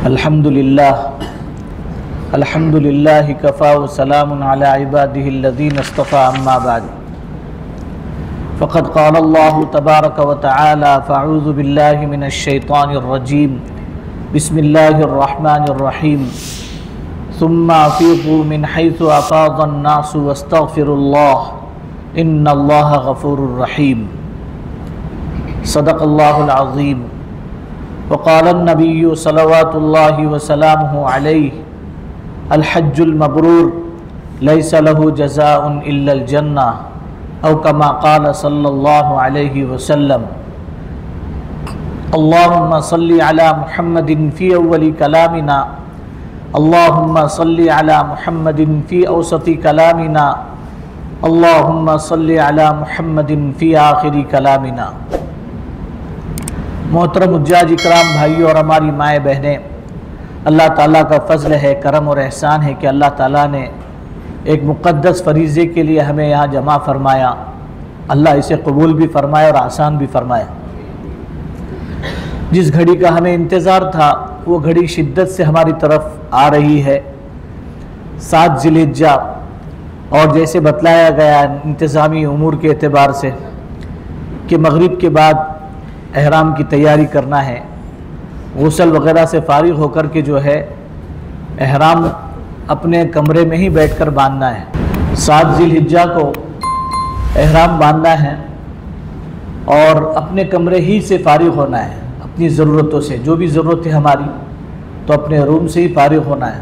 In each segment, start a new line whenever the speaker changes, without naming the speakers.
अल्हम्दुलिल्लाह कफ़ा व सलामुन अला इबादिहिल्लज़ीना इस्तफ़ा अम्मा बाद फ़क़द क़ालल्लाहु तबारक व तआला फ़अऊज़ु बिल्लाहि मिनश शैतानिर रजीम बिस्मिल्लाहिर रहमानिर रहीम सुम्मा अफ़ीक़ू मिन हैसु अफ़ाज़न नासु वस्तग़फ़िरुल्लाह इन्नल्लाह गफ़ूरुर रहीम। सदक़ल्लाहुल अज़ीम। वक़ाल नबी सल्लल्लाहु वसल्लम अलैहि अल हज्जुल मबरूर लैसा लहू जज़ाउन इल्लल जन्नह औ कमा क़ाल सल्लल्लाहु अलैहि वसल्लम। अल्लाहुम्मा सल्लि अला मुहम्मदिन फ़ी अव्वलि कलामिना अल्लाहुम्मा सल्लि अला मुहम्मदिन फ़ी औसति कलामिना अल्लाहुम्मा सल्लि अला मुहम्मदिन फ़ी आखिरी कलामिना। मोहतरम हुज्जाज इकराम भाइयों और हमारी माएँ बहनें, अल्लाह ताला का फ़ज़ल है, करम और एहसान है कि अल्लाह ताला ने एक मुक़द्दस फ़रीज़े के लिए हमें यहाँ जमा फ़रमाया। अल्लाह इसे कबूल भी फ़रमाया और आसान भी फ़रमाया। जिस घड़ी का हमें इंतज़ार था वो घड़ी शिद्दत से हमारी तरफ आ रही है। 7 ज़िलहिज्जा, और जैसे बतलाया गया इंतज़ामी उमूर के एतबार से कि मग़रिब के बाद एहराम की तैयारी करना है, गुस्ल वग़ैरह से फ़ारिग़ होकर के जो है एहराम अपने कमरे में ही बैठकर बांधना है। 7 ज़िलहिज्जा को एहराम बांधना है और अपने कमरे ही से फ़ारिग़ होना है, अपनी ज़रूरतों से। जो भी ज़रूरत है हमारी तो अपने रूम से ही फ़ारिग़ होना है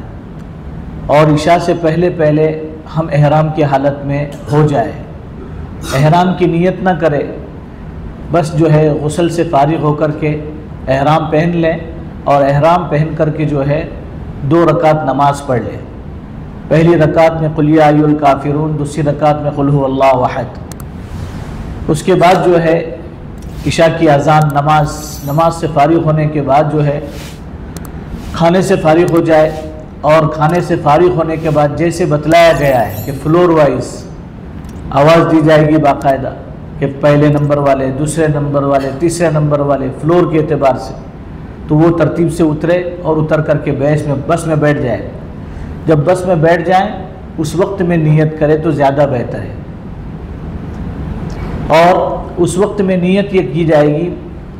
और इशा से पहले पहले हम एहराम की हालत में हो जाए। एहराम की नीयत ना करें, बस जो है गुस्ल से फ़ारिग़ होकर के एहराम पहन लें और एहराम पहन कर के जो है 2 रकात नमाज़ पढ़ लें। पहली रकात में कुल या अय्युहल काफ़िरून, दूसरी रकात में कुल हुवल्लाहु अहद। उसके बाद जो है इशा की अज़ान, नमाज से फ़ारिग़ होने के बाद जो है खाने से फ़ारिग़ हो जाए और खाने से फ़ारिग़ होने के बाद जैसे बतलाया गया है कि फ्लोर वाइज आवाज़ दी जाएगी बाकायदा कि पहले नंबर वाले, दूसरे नंबर वाले, तीसरे नंबर वाले, फ्लोर के एतबार से, तो वो तरतीब से उतरे और उतर करके बस में बैठ जाए। जब बस में बैठ जाएं उस वक्त में नियत करें तो ज़्यादा बेहतर है। और उस वक्त में नियत ये की जाएगी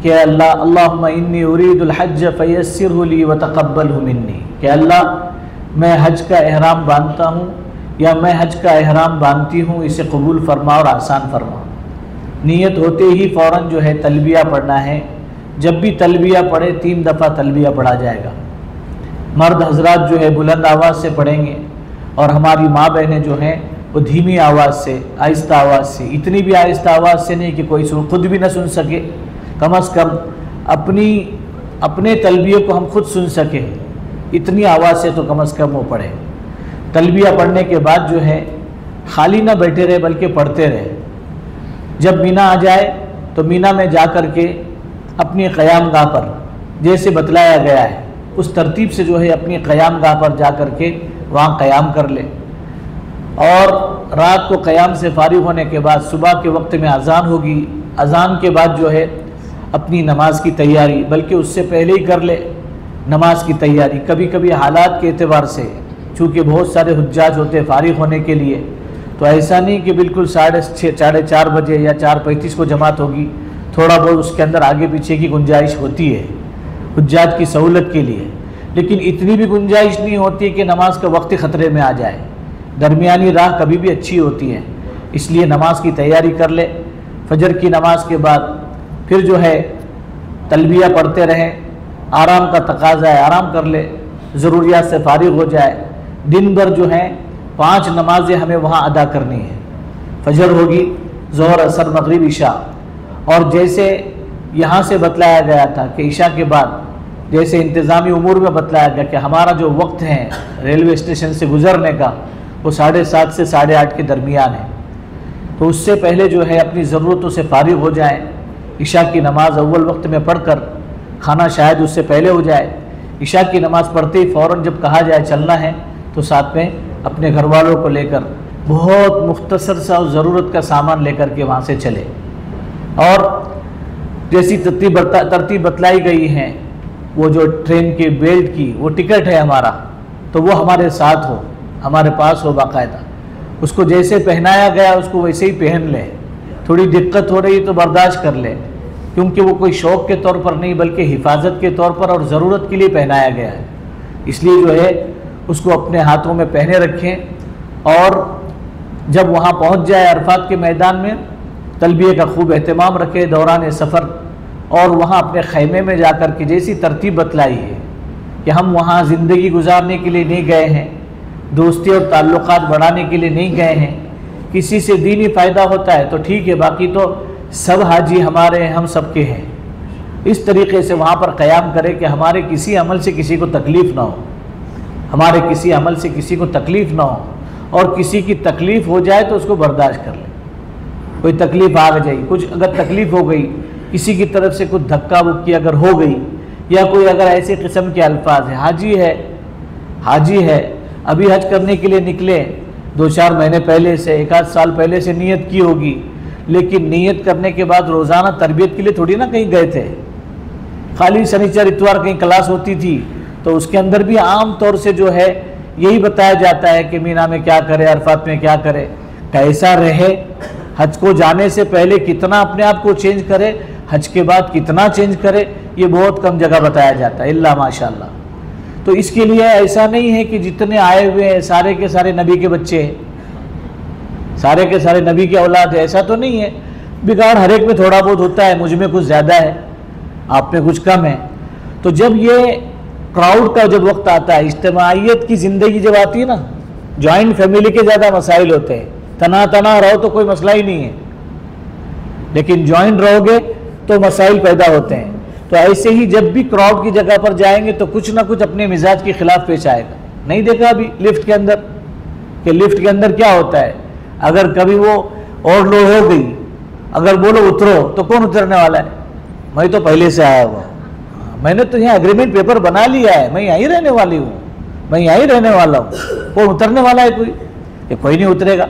कि अल्लाह अल्लाहुम्मा इन्नी उरीदुल हज्ज फयस्सिरहु ली व तक़ब्बलहु मिन्नी, कि अल्लाह मैं हज का एहराम बांधता हूँ या मैं हज का एहराम बांधती हूँ, इसे कबूल फरमा और आसान फरमा। नियत होते ही फ़ौरन जो है तलबिया पढ़ना है। जब भी तलबिया पढ़े 3 दफ़ा तलबिया पढ़ा जाएगा। मर्द हजरात जो है बुलंद आवाज़ से पढ़ेंगे और हमारी माँ बहनें जो हैं वो धीमी आवाज़ से, आहिस्ता आवाज़ से, इतनी भी आहिस्ता आवाज़ से नहीं कि कोई खुद भी ना सुन सके, कम अज़ कम अपने तलबिये को हम खुद सुन सकें, इतनी आवाज़ से तो कम अज़ कम वो पढ़े। तलबिया पढ़ने के बाद जो है खाली ना बैठे रहे बल्कि पढ़ते रहे। जब मीना आ जाए तो मीना में जा कर के अपनी क़याम गाह पर जैसे बतलाया गया है उस तरतीब से जो है अपनी क़याम गाह पर जा कर के वहाँ क़याम कर ले। और रात को क़याम से फ़ारिग़ होने के बाद सुबह के वक्त में अज़ान होगी, अज़ान के बाद जो है अपनी नमाज की तैयारी, बल्कि उससे पहले ही कर ले नमाज की तैयारी। कभी कभी हालात के एतबार से, चूँकि बहुत सारे हुज्जाज होते फ़ारिग़ होने के लिए, तो ऐसा नहीं कि बिल्कुल 6:30 साढ़े 4 बजे या 4:35 को जमात होगी। थोड़ा बहुत उसके अंदर आगे पीछे की गुंजाइश होती है हुज्जाज की सहूलत के लिए, लेकिन इतनी भी गुंजाइश नहीं होती कि नमाज का वक्त ख़तरे में आ जाए। दरमियानी राह कभी भी अच्छी होती है, इसलिए नमाज की तैयारी कर ले। फजर की नमाज के बाद फिर जो है तलबिया पढ़ते रहें। आराम का तकाज़ा है, आराम कर ले, ज़रूरियात से फ़ारिग़ हो जाए। दिन भर जो है 5 नमाजें हमें वहाँ अदा करनी है। फजर होगी, ज़ोहर, असर, मगरिब, इशा। और जैसे यहाँ से बतलाया गया था कि इशा के बाद जैसे इंतज़ामी उमूर में बतलाया गया कि हमारा जो वक्त है रेलवे स्टेशन से गुज़रने का वो 7:30 से 8:30 के दरमियान है, तो उससे पहले जो है अपनी ज़रूरतों से फ़ारिग़ हो जाए। इशा की नमाज़ अव्वल वक्त में पढ़कर खाना शायद उससे पहले हो जाए। इशा की नमाज़ पढ़ते ही फ़ौरन जब कहा जाए चलना है तो साथ में अपने घर वालों को लेकर बहुत मुख्तसर सा ज़रूरत का सामान लेकर के वहाँ से चले। और जैसी तरतीब बतलाई गई हैं वो जो ट्रेन की बेल्ट की वो टिकट है हमारा, तो वो हमारे साथ हो, हमारे पास हो बाकायदा। उसको जैसे पहनाया गया उसको वैसे ही पहन ले। थोड़ी दिक्कत हो रही तो बर्दाश्त कर ले, क्योंकि वो कोई शौक़ के तौर पर नहीं बल्कि हिफाजत के तौर पर और ज़रूरत के लिए पहनाया गया है। इसलिए जो है उसको अपने हाथों में पहने रखें और जब वहाँ पहुँच जाए अरफात के मैदान में तलबिये का खूब एहतमाम रखें दौरान सफ़र, और वहाँ अपने खैमे में जाकर के जैसी तरतीब बतलाई है कि हम वहाँ ज़िंदगी गुजारने के लिए नहीं गए हैं, दोस्ती और ताल्लुकात बढ़ाने के लिए नहीं गए हैं, किसी से दीनी फ़ायदा होता है तो ठीक है, बाकी तो सब हाजी हमारे हैं, हम सबके हैं। इस तरीके से वहाँ पर क़याम करें कि हमारे किसी अमल से किसी को तकलीफ़ ना हो, हमारे किसी अमल से किसी को तकलीफ़ ना हो, और किसी की तकलीफ़ हो जाए तो उसको बर्दाश्त कर ले। कोई तकलीफ़ आ जाए, कुछ अगर तकलीफ़ हो गई, किसी की तरफ से कुछ धक्का बुक्की अगर हो गई, या कोई अगर ऐसे किस्म के अल्फाज है, हाजी है अभी हज करने के लिए निकले, 2-4 महीने पहले से, 1-8 साल पहले से नीयत की होगी, लेकिन नीयत करने के बाद रोज़ाना तरबियत के लिए थोड़ी ना कहीं गए थे, खाली शनिचर इतवार कहीं क्लास होती थी, तो उसके अंदर भी आम तौर से जो है यही बताया जाता है कि मीना में क्या करे, अरफात में क्या करे, कैसा रहे, हज को जाने से पहले कितना अपने आप को चेंज करे, हज के बाद कितना चेंज करे, ये बहुत कम जगह बताया जाता है, इल्ला माशाअल्लाह। तो इसके लिए ऐसा नहीं है कि जितने आए हुए हैं सारे के सारे नबी के बच्चे हैं, सारे के सारे नबी के औलाद है, ऐसा तो नहीं है। बिगाड़ हर एक में थोड़ा बहुत होता है, मुझ में कुछ ज़्यादा है, आप में कुछ कम है। तो जब ये क्राउड का जब वक्त आता है, इज्तिमाइयत की ज़िंदगी जब आती है ना, जॉइंट फैमिली के ज़्यादा मसाइल होते हैं, तना रहो तो कोई मसला ही नहीं है, लेकिन जॉइंट रहोगे तो मसाइल पैदा होते हैं। तो ऐसे ही जब भी क्राउड की जगह पर जाएंगे तो कुछ ना कुछ अपने मिजाज के खिलाफ पेश आएगा। नहीं देखा अभी लिफ्ट के अंदर कि लिफ्ट के अंदर क्या होता है, अगर कभी वो और लो हो गई, अगर बोलो उतरो तो कौन उतरने वाला है? मैं तो पहले से आया हुआ, मैंने तो यहाँ एग्रीमेंट पेपर बना लिया है, मैं यहीं रहने वाली हूँ, मैं यहीं रहने वाला हूँ, कौन उतरने वाला है? कोई नहीं उतरेगा।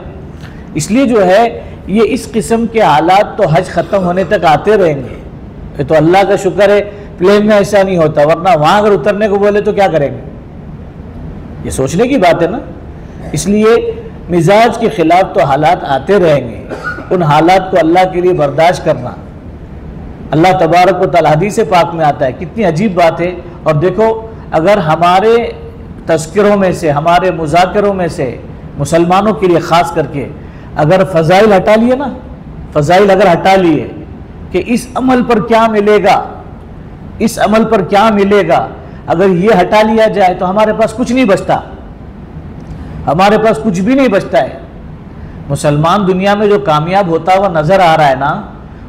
इसलिए जो है ये इस किस्म के हालात तो हज ख़त्म होने तक आते रहेंगे। ये तो अल्लाह का शुक्र है प्लेन में ऐसा नहीं होता, वरना वहाँ अगर उतरने को बोले तो क्या करेंगे? ये सोचने की बात है ना। इसलिए मिजाज के ख़िलाफ़ तो हालात आते रहेंगे, उन हालात को अल्लाह के लिए बर्दाश्त करना। अल्लाह तबारक व तआला हदीस पाक में आता है, कितनी अजीब बात है। और देखो अगर हमारे तज़किरों में से, हमारे मुज़ाकरों में से मुसलमानों के लिए ख़ास करके अगर फ़ज़ाइल हटा लिए ना, फ़ज़ाइल अगर हटा लिए कि इस अमल पर क्या मिलेगा, इस अमल पर क्या मिलेगा, अगर ये हटा लिया जाए तो हमारे पास कुछ नहीं बचता, हमारे पास कुछ भी नहीं बचता है। मुसलमान दुनिया में जो कामयाब होता हुआ नज़र आ रहा है ना,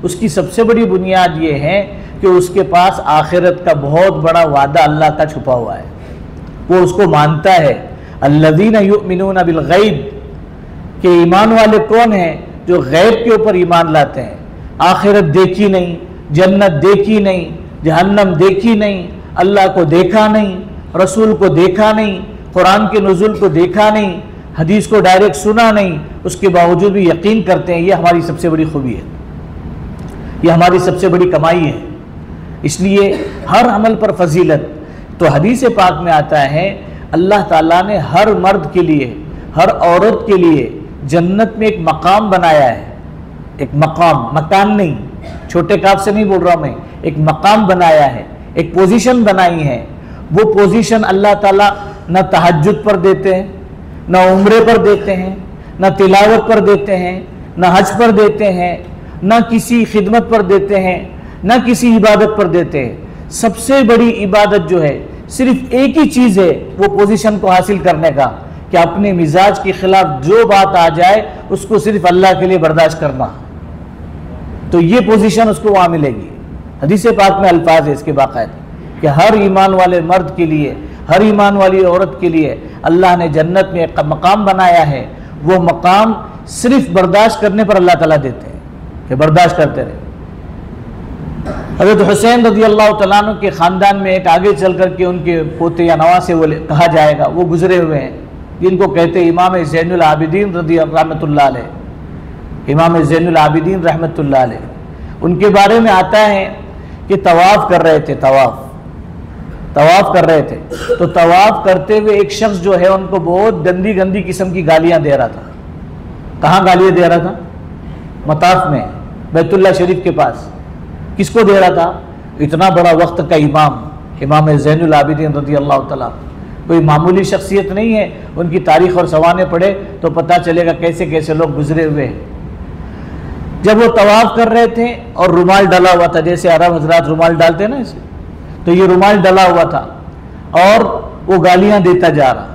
उसकी सबसे बड़ी बुनियाद ये है कि उसके पास आखिरत का बहुत बड़ा वादा अल्लाह का छुपा हुआ है, वो उसको मानता है। अल्लज़ीना युमिनूना बिल गैब, कि ईमान वाले कौन हैं? जो गैब के ऊपर ईमान लाते हैं। आखिरत देखी नहीं, जन्नत देखी नहीं, जहन्नम देखी नहीं, अल्लाह को देखा नहीं, रसूल को देखा नहीं, कुरान के नुज़ुल को देखा नहीं, हदीस को डायरेक्ट सुना नहीं, उसके बावजूद भी यकीन करते हैं। ये हमारी सबसे बड़ी खूबी है, ये हमारी सबसे बड़ी कमाई है। इसलिए हर अमल पर फजीलत। तो हदीस पाक में आता है अल्लाह ताला ने हर मर्द के लिए, हर औरत के लिए जन्नत में एक मकाम बनाया है। एक मकाम, मकान नहीं, छोटे काफ से नहीं बोल रहा मैं, एक मकाम बनाया है, एक पोजीशन बनाई है। वो पोजीशन अल्लाह ताला न तहज्जुद पर देते हैं, न उम्रे पर देते हैं, न तिलावत पर देते हैं, न हज पर देते हैं, न किसी खिदमत पर देते हैं, न किसी इबादत पर देते हैं। सबसे बड़ी इबादत जो है सिर्फ एक ही चीज़ है, वो पोजीशन को हासिल करने का, कि अपने मिजाज के खिलाफ जो बात आ जाए उसको सिर्फ अल्लाह के लिए बर्दाश्त करना। तो ये पोजीशन उसको वहाँ मिलेगी। हदीस पाक में अल्फाज है इसके बाकायदा कि हर ईमान वाले मर्द के लिए, हर ईमान वाली औरत के लिए अल्लाह ने जन्नत में एक मकाम बनाया है। वो मकाम सिर्फ बर्दाश्त करने पर अल्लाह ताला देते हैं कि बर्दाश्त करते रहे। हज़रत हुसैन रज़ी अल्लाह तआला अन्हु के ख़ानदान में एक आगे चल कर के उनके पोते या नवा से वो कहा जाएगा, वो गुजरे हुए हैं, जिनको कहते इमाम ज़ैनुल आबिदीन रज़ी रहमतुल्लाह अलैह। इमाम ज़ैनुल आबिदीन रहमतुल्लाह अलैह, उनके बारे में आता है कि तवाफ़ कर रहे थे, तवाफ़। तवाफ कर रहे थे, तो तवाफ करते हुए एक शख्स जो है उनको बहुत गंदी गंदी किस्म की गालियां दे रहा था। कहाँ गालियां दे रहा था? मताफ में, बैतुल्लाह शरीफ के पास। किसको दे रहा था? इतना बड़ा वक्त का इमाम ज़ैनुल आबिदीन रज़ी अल्लाह तआला, कोई मामूली शख्सियत नहीं है। उनकी तारीख और सवाने पढ़े तो पता चलेगा कैसे कैसे लोग गुजरे हुए हैं। जब वो तवाफ कर रहे थे और रुमाल डला हुआ था, जैसे अरब हजरात रुमाल डालते हैं ना इसे, तो ये रुमाल डला हुआ था और वो गालियां देता जा रहा।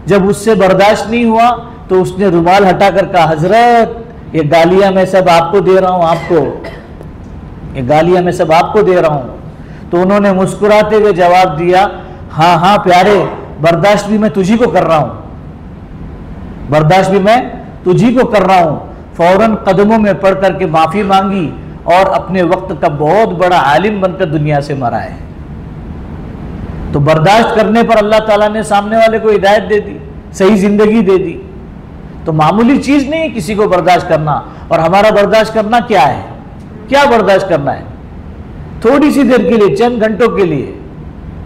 जब उससे बर्दाश्त नहीं हुआ तो उसने रुमाल हटा कर कहा, हजरत ये गालियां मैं सब आपको दे रहा हूं, आपको ये गालियां मैं सब आपको दे रहा हूं। तो उन्होंने मुस्कुराते हुए जवाब दिया, हाँ हाँ प्यारे, बर्दाश्त भी मैं तुझी को कर रहा हूं, बर्दाश्त भी मैं तुझी को कर रहा हूं। फौरन कदमों में पड़ करके माफी मांगी और अपने वक्त का बहुत बड़ा आलिम बनकर दुनिया से मरा है। तो बर्दाश्त करने पर अल्लाह ताला ने सामने वाले को हिदायत दे दी, सही जिंदगी दे दी। तो मामूली चीज नहीं है किसी को बर्दाश्त करना। और हमारा बर्दाश्त करना क्या है? क्या बर्दाश्त करना है? थोड़ी सी देर के लिए, चंद घंटों के लिए,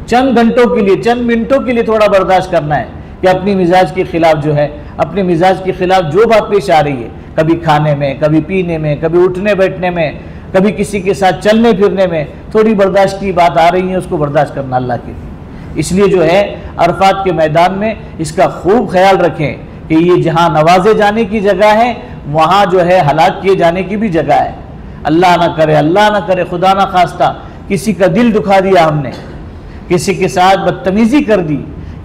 चंद घंटों के लिए, चंद मिनटों के लिए थोड़ा बर्दाश्त करना है कि अपनी मिजाज के खिलाफ जो है, अपने मिजाज के खिलाफ जो बात पेश आ रही है, कभी खाने में, कभी पीने में, कभी उठने बैठने में, कभी किसी के साथ चलने फिरने में थोड़ी बर्दाश्त की बात आ रही है, उसको बर्दाश्त करना अल्लाह के लिए। इसलिए जो है अरफात के मैदान में इसका खूब ख्याल रखें कि ये जहाँ नवाजे जाने की जगह है, वहाँ जो है हलाक किए जाने की भी जगह है। अल्लाह ना करे, अल्लाह ना करे, खुदा ना खास्ता किसी का दिल दुखा दिया हमने, किसी के साथ बदतमीजी कर दी,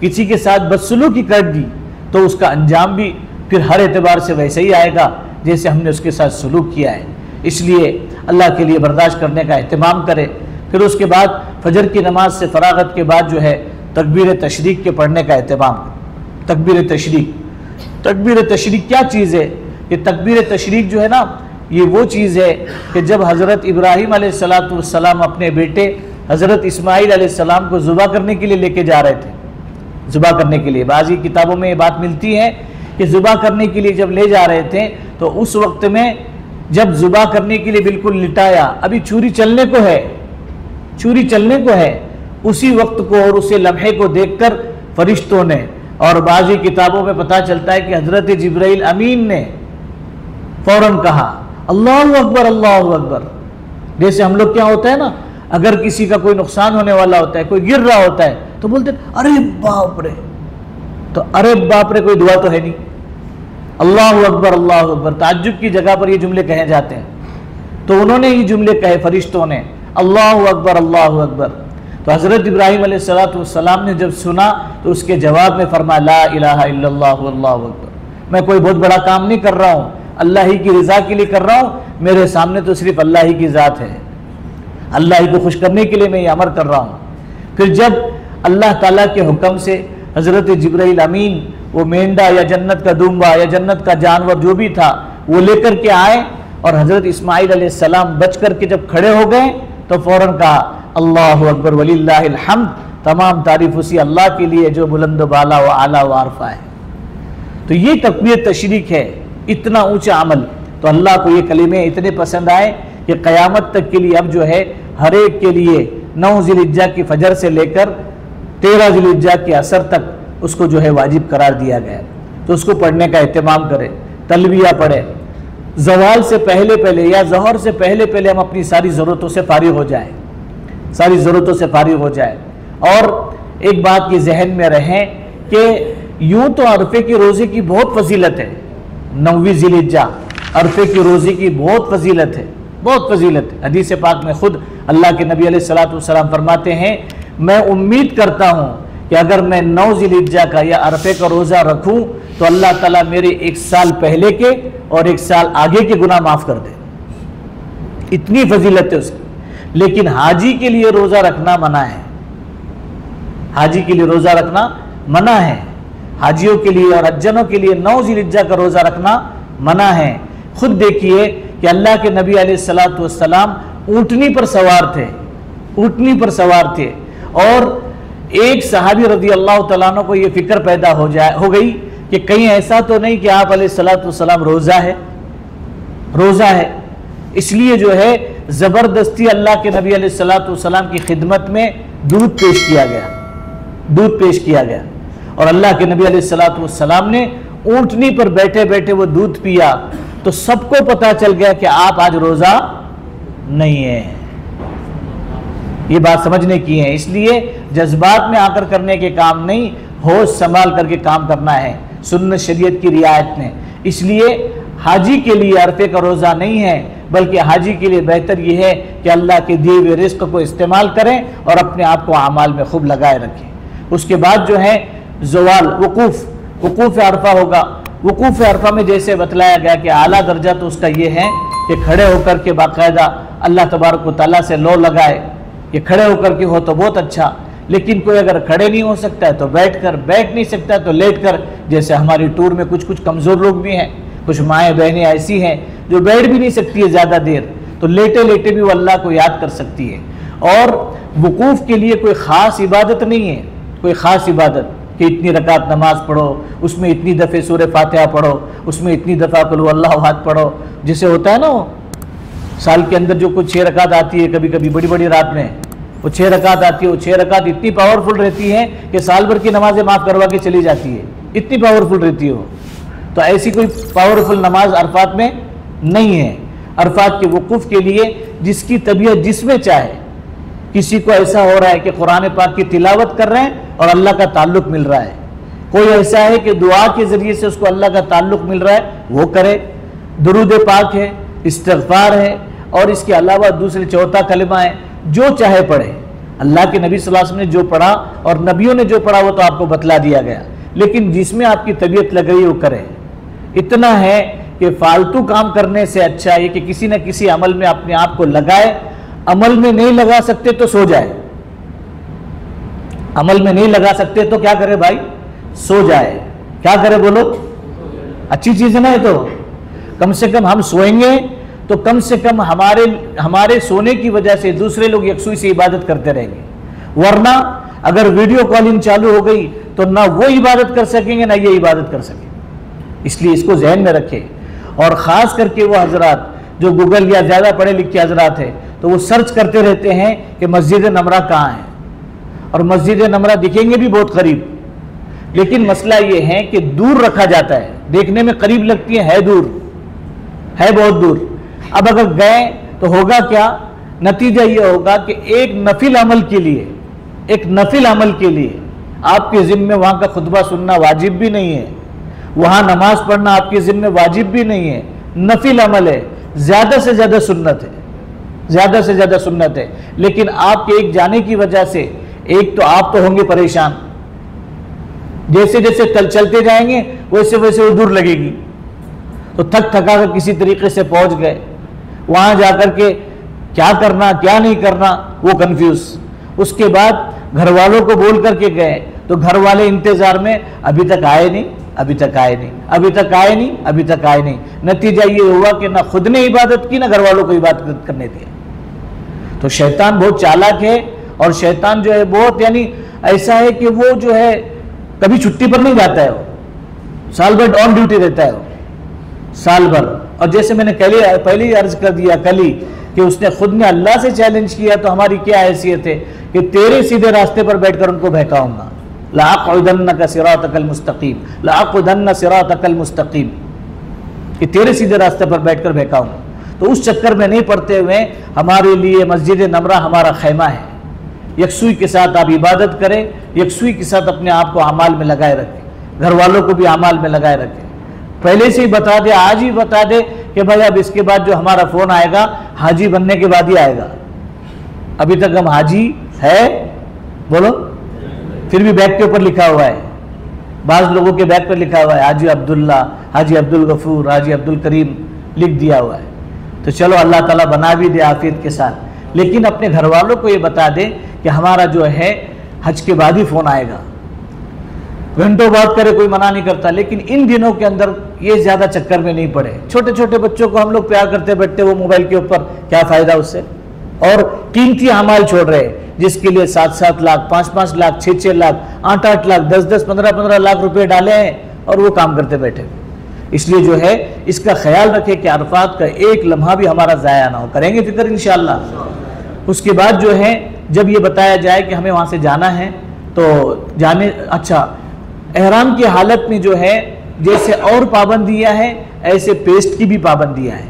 किसी के साथ बदसलूकी कर दी, तो उसका अंजाम भी फिर हर एतबार से वैसे ही आएगा जैसे हमने उसके साथ सलूक किया है। इसलिए अल्लाह के लिए बर्दाश्त करने का एहतमाम करें। फिर उसके बाद फजर की नमाज से फरागत के बाद जो है तकबीर तशरीक के पढ़ने का एहतमाम करें। तकबीर तशरीक, तकबीर तशरीक क्या चीज़ है? ये तकबीर तशरीक जो है ना, ये वो चीज़ है कि जब हज़रत इब्राहीम अलैहिस्सलाम अपने बेटे हज़रत इस्माईल अलैहिस्सलाम को ज़ुबा करने के लिए लेके जा रहे थे, ज़ुबा करने के लिए, बाज़ी किताबों में ये बात मिलती है कि ज़ुबा करने के लिए जब ले जा रहे थे तो उस वक्त में जब ज़ुबा करने के लिए बिल्कुल लिटाया, अभी छुरी चलने को है, छुरी चलने को है, उसी वक्त को और उसे लम्हे को देखकर फरिश्तों ने, और बाज़ी किताबों में पता चलता है कि हज़रत जिब्राइल अमीन ने फौरन कहा अल्लाहु अकबर, अल्लाहु अकबर। जैसे हम लोग क्या होता है ना, अगर किसी का कोई नुकसान होने वाला होता है, कोई गिर रहा होता है, तो बोलते अरे बाप रे, तो अरे बाप रे कोई दुआ तो है नहीं, अल्लाहु अकबर, अल्लाहु अकबर, ताज्जुब की जगह पर ये जुमले कहे जाते हैं। तो उन्होंने ये जुमले कहे फरिश्तों ने, अल्लाहु अकबर, अल्लाहु अकबर। तो हज़रत इब्राहीम अलैहिस्सलाम ने जब सुना तो उसके जवाब में फरमाया ला इलाहा इल्लल्लाहु अल्लाहु अकबर, मैं कोई बहुत बड़ा काम नहीं कर रहा हूँ, अल्लाह ही की रज़ा के लिए कर रहा हूँ, मेरे सामने तो सिर्फ अल्लाह ही की ज़ात है, अल्लाह ही को खुश करने के लिए मैं ये अमर कर रहा हूँ। फिर जब अल्लाह ताला के हुक्म से हज़रत जिब्राइल अमीन वो मेंढा या जन्नत का दुम्बा या जन्नत का जानवर जो भी था वो लेकर के आए और हज़रत इस्माईल अलैहिस्सलाम बच कर के जब खड़े हो गए तो फौरन कहा अल्लाहु अकबर वलिल्लाहिल हम्द, तमाम तारीफ उसी अल्लाह के लिए जो बुलंद बाला व आला व आरफा है। तो ये तकबीर तशरीक है, इतना ऊंचा अमल। तो अल्लाह को ये कलिमे इतने पसंद आए कि क़यामत तक के लिए अब जो है हर एक के लिए 9 ज़िलहिज्जा की फजर से लेकर 13 ज़िलहिज्जा के असर तक उसको जो है वाजिब करार दिया गया। तो उसको पढ़ने का एहतमाम करें, तलबिया पढ़े, ज़वाल से पहले पहले या ज़हर से पहले पहले हम अपनी सारी ज़रूरतों से फारिग हो जाएं, सारी ज़रूरतों से फारिग हो जाए। और एक बात ये जहन में रहे कि यूं तो अरफे की रोज़े की बहुत फजीलत है, 9वीं ज़िलहिज्जा अरफे की रोज़े की बहुत फजीलत है, बहुत फजीलत है। हदीस पाक में खुद अल्लाह के नबी अलैहिस्सलातु वस्सलाम फरमाते हैं, मैं उम्मीद करता हूँ कि अगर मैं 9 ज़िलहिज्जा का या अरफे का रोज़ा रखूँ तो अल्लाह ताला मेरे 1 साल पहले के और 1 साल आगे के गुनाह माफ़ कर दे, इतनी फजीलत है उसकी। लेकिन हाजी के लिए रोज़ा रखना मना है, हाजी के लिए रोज़ा रखना मना है, हाजियों के लिए और हज्जनों के लिए 9 ज़िलहिज्जा का रोज़ा रखना मना है। खुद देखिए कि अल्लाह के नबी अलैहिस्सलातु वस्सलाम ऊँटनी पर सवार थे, ऊँटनी पर सवार थे, और एक सहाबी रज़ी अल्लाह तआला अन्हु को ये फिक्र पैदा हो गई कि कहीं ऐसा तो नहीं कि आप अलैहिस्सलातु वस्सलाम रोज़ा है, रोज़ा है। इसलिए जो है ज़बरदस्ती अल्लाह के नबी अलैहिस्सलातु वस्सलाम की खिदमत में दूध पेश किया गया। दूध पेश किया गया और अल्लाह के नबी अलैहिस्सलातु वस्सलाम ने ऊंटनी पर बैठे बैठे वो दूध पिया, तो सबको पता चल गया कि आप आज रोजा नहीं है। ये बात समझने की है। इसलिए जज्बात में आकर करने के काम नहीं, होश संभाल करके काम करना है सुन्नत शरीयत की रियायत में। इसलिए हाजी के लिए अरफे का रोज़ा नहीं है, बल्कि हाजी के लिए बेहतर यह है कि अल्लाह के दिए हुए रिस्क को इस्तेमाल करें और अपने आप को अमाल में खूब लगाए रखें। उसके बाद जो है ज़वाल वकूफ़ अरफा होगा। वकूफ़ अरफा में जैसे बतलाया गया कि आला दर्जा तो उसका ये है कि खड़े होकर के बाकायदा अल्लाह तबारक व तआला से लो लगाए। ये खड़े होकर के हो तो बहुत अच्छा, लेकिन कोई अगर खड़े नहीं हो सकता है तो बैठ नहीं सकता है तो लेट कर, जैसे हमारी टूर में कुछ कमज़ोर लोग भी हैं, कुछ माएँ बहनें ऐसी हैं जो बैठ भी नहीं सकती है ज़्यादा देर, तो लेटे लेटे भी वो अल्लाह को याद कर सकती है। और वकूफ़ के लिए कोई ख़ास इबादत नहीं है, कोई ख़ास इबादत कि इतनी रकात नमाज पढ़ो, उसमें इतनी दफ़े सूरह फातिहा पढ़ो, उसमें इतनी दफ़ा कुल हुवल्लाहु अहद पढ़ो, जिसे होता है ना साल के अंदर जो कुछ 6 रकात आती है, कभी कभी बड़ी बड़ी रात में वो 6 रकात आती है, वो 6 रकात इतनी पावरफुल रहती है कि साल भर की नमाजें माफ़ करवा के चली जाती है, इतनी पावरफुल रहती है वो। तो ऐसी कोई पावरफुल नमाज अरफात में नहीं है। अरफात के वकूफ़ के लिए जिसकी तबीयत जिसमें चाहे, किसी को ऐसा हो रहा है कि कुरान पाक की तिलावत कर रहे हैं और अल्लाह का ताल्लुक़ मिल रहा है, कोई ऐसा है कि दुआ के ज़रिए से उसको अल्लाह का ताल्लुक़ मिल रहा है, वो करे। दुरूद पाक है, इस्तिग़फ़ार है और इसके अलावा दूसरे चौथा कलिमा है, जो चाहे पढ़े। अल्लाह के नबी सल्लल्लाहु अलैहि वसल्लम ने जो पढ़ा और नबियों ने जो पढ़ा वो तो आपको बतला दिया गया, लेकिन जिसमें आपकी तबीयत लग रही है वो करे। इतना है कि फालतू काम करने से अच्छा है कि किसी न किसी अमल में अपने आप को लगाए। अमल में नहीं लगा सकते तो सो जाए, अमल में नहीं लगा सकते तो क्या करे भाई, सो जाए। क्या करे बोलो, अच्छी चीज है ना ये। तो कम से कम हम सोएंगे तो कम से कम हमारे सोने की वजह से दूसरे लोग यकसुई से इबादत करते रहेंगे, वरना अगर वीडियो कॉलिंग चालू हो गई तो ना वो इबादत कर सकेंगे ना ये इबादत कर सकेंगे। इसलिए इसको जहन में रखें। और ख़ास करके वो हजरात जो गूगल या ज़्यादा पढ़े लिखे हजरात हैं तो वो सर्च करते रहते हैं कि मस्जिद नमरा कहाँ है, और मस्जिद नमरा दिखेंगे भी बहुत करीब, लेकिन मसला ये है कि दूर रखा जाता है। देखने में करीब लगती है दूर, है बहुत दूर। अब अगर गए तो होगा क्या, नतीजा ये होगा कि एक नफिल अमल के लिए आपके ज़िम्मे वहाँ का खुतबा सुनना वाजिब भी नहीं है, वहाँ नमाज पढ़ना आपके ज़िम्मे वाजिब भी नहीं है, नफिल अमल है, ज़्यादा से ज़्यादा सुन्नत है, ज़्यादा से ज़्यादा सुन्नत है। लेकिन आपके एक जाने की वजह से एक तो आप तो होंगे परेशान, जैसे जैसे चलते जाएंगे वैसे वैसे वो दूर लगेगी, तो थका कर किसी तरीके से पहुंच गए, वहां जाकर के क्या करना क्या नहीं करना वो कंफ्यूज। उसके बाद घर वालों को बोल करके गए तो घर वाले इंतजार में, अभी तक आए नहीं, अभी तक आए नहीं, अभी तक आए नहीं, अभी तक आए नहीं। नतीजा ये हुआ कि ना खुद ने इबादत की ना घर वालों को इबादत करने दिया। तो शैतान बहुत चालाक है, और शैतान जो है बहुत यानी ऐसा है कि वो जो है कभी छुट्टी पर नहीं जाता है, वो साल भर ऑन ड्यूटी रहता है, वो साल भर। और जैसे मैंने पहले ही अर्ज कर दिया कल ही कि उसने खुद ने अल्लाह से चैलेंज किया, तो हमारी क्या हैसियत है कि तेरे सीधे रास्ते पर बैठकर उनको बहकाऊंगा। लाक़ुदन्नका सिरातकल मुस्तकीम, लाक़ुदन्न सिरातकल मुस्तकीम, कि तेरे सीधे रास्ते पर बैठकर बहकाऊंगा। तो उस चक्कर में नहीं पड़ते हुए हमारे लिए मस्जिद नमरा हमारा खैमा है। यकसुई के साथ आप इबादत करें, यकसुई के साथ अपने आप को अमाल में लगाए रखें, घर वालों को भी अमाल में लगाए रखें। पहले से ही बता दे, आज ही बता दे कि भाई अब इसके बाद जो हमारा फ़ोन आएगा हाजी बनने के बाद ही आएगा। अभी तक हम हाजी है बोलो, फिर भी बैग के ऊपर लिखा हुआ है, बाज़ लोगों के बैग पर लिखा हुआ है हाजी अब्दुल्ला, हाजी अब्दुल गफूर, हाजी अब्दुल करीम लिख दिया हुआ है। तो चलो अल्लाह ताला बना भी दे आफियत के साथ, लेकिन अपने घर वालों को ये बता दे कि हमारा जो है हज के बाद ही फ़ोन आएगा। घंटों बात करे कोई मना नहीं करता, लेकिन इन दिनों के अंदर ये ज़्यादा चक्कर में नहीं पड़े। छोटे छोटे बच्चों को हम लोग प्यार करते बैठते वो मोबाइल के ऊपर, क्या फ़ायदा उससे। और कीमती अमाल छोड़ रहे जिसके लिए 7-7 लाख, 5-5 लाख, 6-6 लाख, 8-8 लाख, 10-10, 15-15 लाख रुपए डाले हैं और वो काम करते बैठे। इसलिए जो है इसका ख्याल रखें कि अरफात का एक लम्हा भी हमारा ज़ाया ना हो। करेंगे फिक्र इंशाअल्लाह। उसके बाद जो है जब ये बताया जाए कि हमें वहाँ से जाना है तो जाने अच्छा, एहराम की हालत में जो है जैसे और पाबंदियां हैं ऐसे पेस्ट की भी पाबंदियां हैं।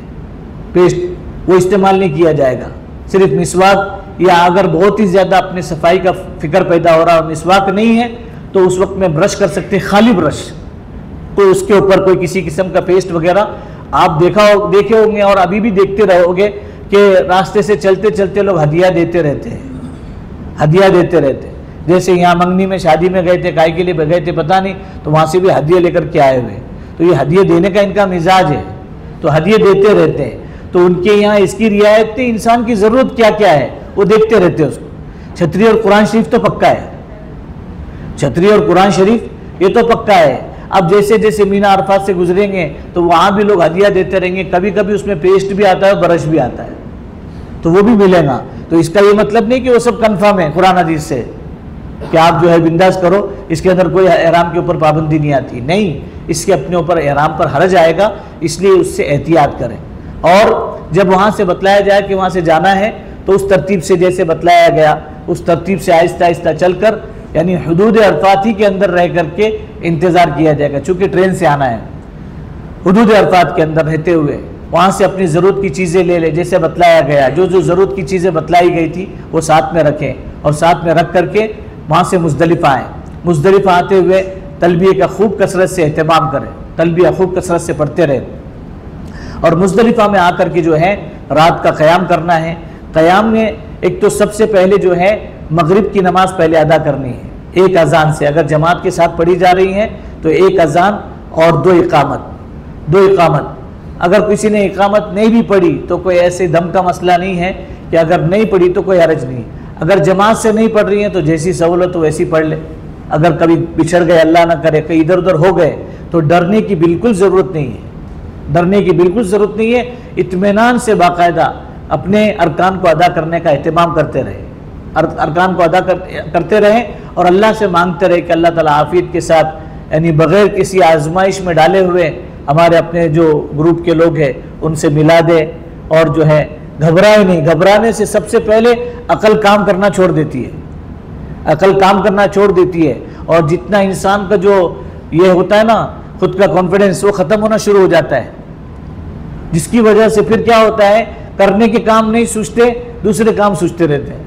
पेस्ट वो इस्तेमाल नहीं किया जाएगा, सिर्फ मिसवाक, या अगर बहुत ही ज़्यादा अपने सफाई का फिक्र पैदा हो रहा है और मिसवाक नहीं है तो उस वक्त में ब्रश कर सकते हैं, खाली ब्रश, तो उसके ऊपर कोई किसी किस्म का पेस्ट वगैरह आप देखे होंगे और अभी भी देखते रहोगे कि रास्ते से चलते चलते लोग हदिया देते रहते हैं, हदिया देते रहते हैं। जैसे यहाँ मंगनी में शादी में गए थे, काय के लिए गए थे पता नहीं, तो वहाँ से भी हदिया लेकर के आए हुए, तो ये हदिया देने का इनका मिजाज है, तो हदिया देते रहते हैं। तो उनके यहाँ इसकी रियायत थी, इंसान की ज़रूरत क्या क्या है वो देखते रहते हैं उसको। छतरी और कुरान शरीफ तो पक्का है, छतरी और कुरान शरीफ ये तो पक्का है। अब जैसे जैसे मीना अरफात से गुजरेंगे तो वहाँ भी लोग हदिया देते रहेंगे, कभी कभी उसमें पेस्ट भी आता है, ब्रश भी आता है, तो वो भी मिलेगा। तो इसका ये मतलब नहीं कि वो सब कन्फर्म है कुरान हदीस से कि आप जो है बिंदास करो, इसके अंदर कोई एहराम के ऊपर पाबंदी नहीं आती, नहीं, इसके अपने ऊपर एहराम पर हरज आएगा, इसलिए उससे एहतियात करें। और जब वहाँ से बतलाया जाए कि वहाँ से जाना है तो उस तरतीब से जैसे बतलाया गया उस तरतीब से आहिस्ता आहिस्ता चलकर, यानी हुदूद अरफात ही के अंदर रह करके इंतज़ार किया जाएगा। चूँकि ट्रेन से आना है, हुदूद अरफात के अंदर रहते हुए वहाँ से अपनी ज़रूरत की चीज़ें ले ले, जैसे बतलाया गया, जो जो ज़रूरत की चीज़ें बतलाई गई थी वो साथ में रखें और साथ में रख करके वहाँ से मुज़दलिफ़ा आएँ। मुज़दलिफ़ा आते हुए तलबिये का खूब कसरत से एहतमाम करें, तलबिया खूब कसरत से पढ़ते रहें। और मुज़दलिफ़ा में आकर के जो है रात का क़याम करना है। क़याम में एक तो सबसे पहले जो है मगरिब की नमाज़ पहले अदा करनी है, एक अजान से, अगर जमात के साथ पढ़ी जा रही है तो एक अजान और दो इकामत। अगर किसी ने इकामत नहीं भी पढ़ी तो कोई ऐसे दम का मसला नहीं है कि अगर नहीं पढ़ी तो कोई हरज नहीं। अगर जमात से नहीं पढ़ रही है तो जैसी सहूलत हो वैसी पढ़ ले। अगर कभी बिछड़ गए, अल्लाह ना करे, कहीं इधर उधर हो गए तो डरने की बिल्कुल ज़रूरत नहीं है, डरने की बिल्कुल ज़रूरत नहीं है। इत्मीनान से बाकायदा अपने अरकान को अदा करने का एहतमाम करते रहे, अरकान को अदा करते रहें और अल्लाह से मांगते रहे कि अल्लाह ताला आफियत के साथ, यानी बग़ैर किसी आजमाइश में डाले हुए हमारे अपने जो ग्रुप के लोग हैं उनसे मिला दे। और जो है घबराए नहीं, घबराने से सबसे पहले अकल काम करना छोड़ देती है, अकल काम करना छोड़ देती है। और जितना इंसान का जो ये होता है ना खुद का कॉन्फिडेंस, वो ख़त्म होना शुरू हो जाता है, जिसकी वजह से फिर क्या होता है, करने के काम नहीं सोचते, दूसरे काम सोचते रहते हैं।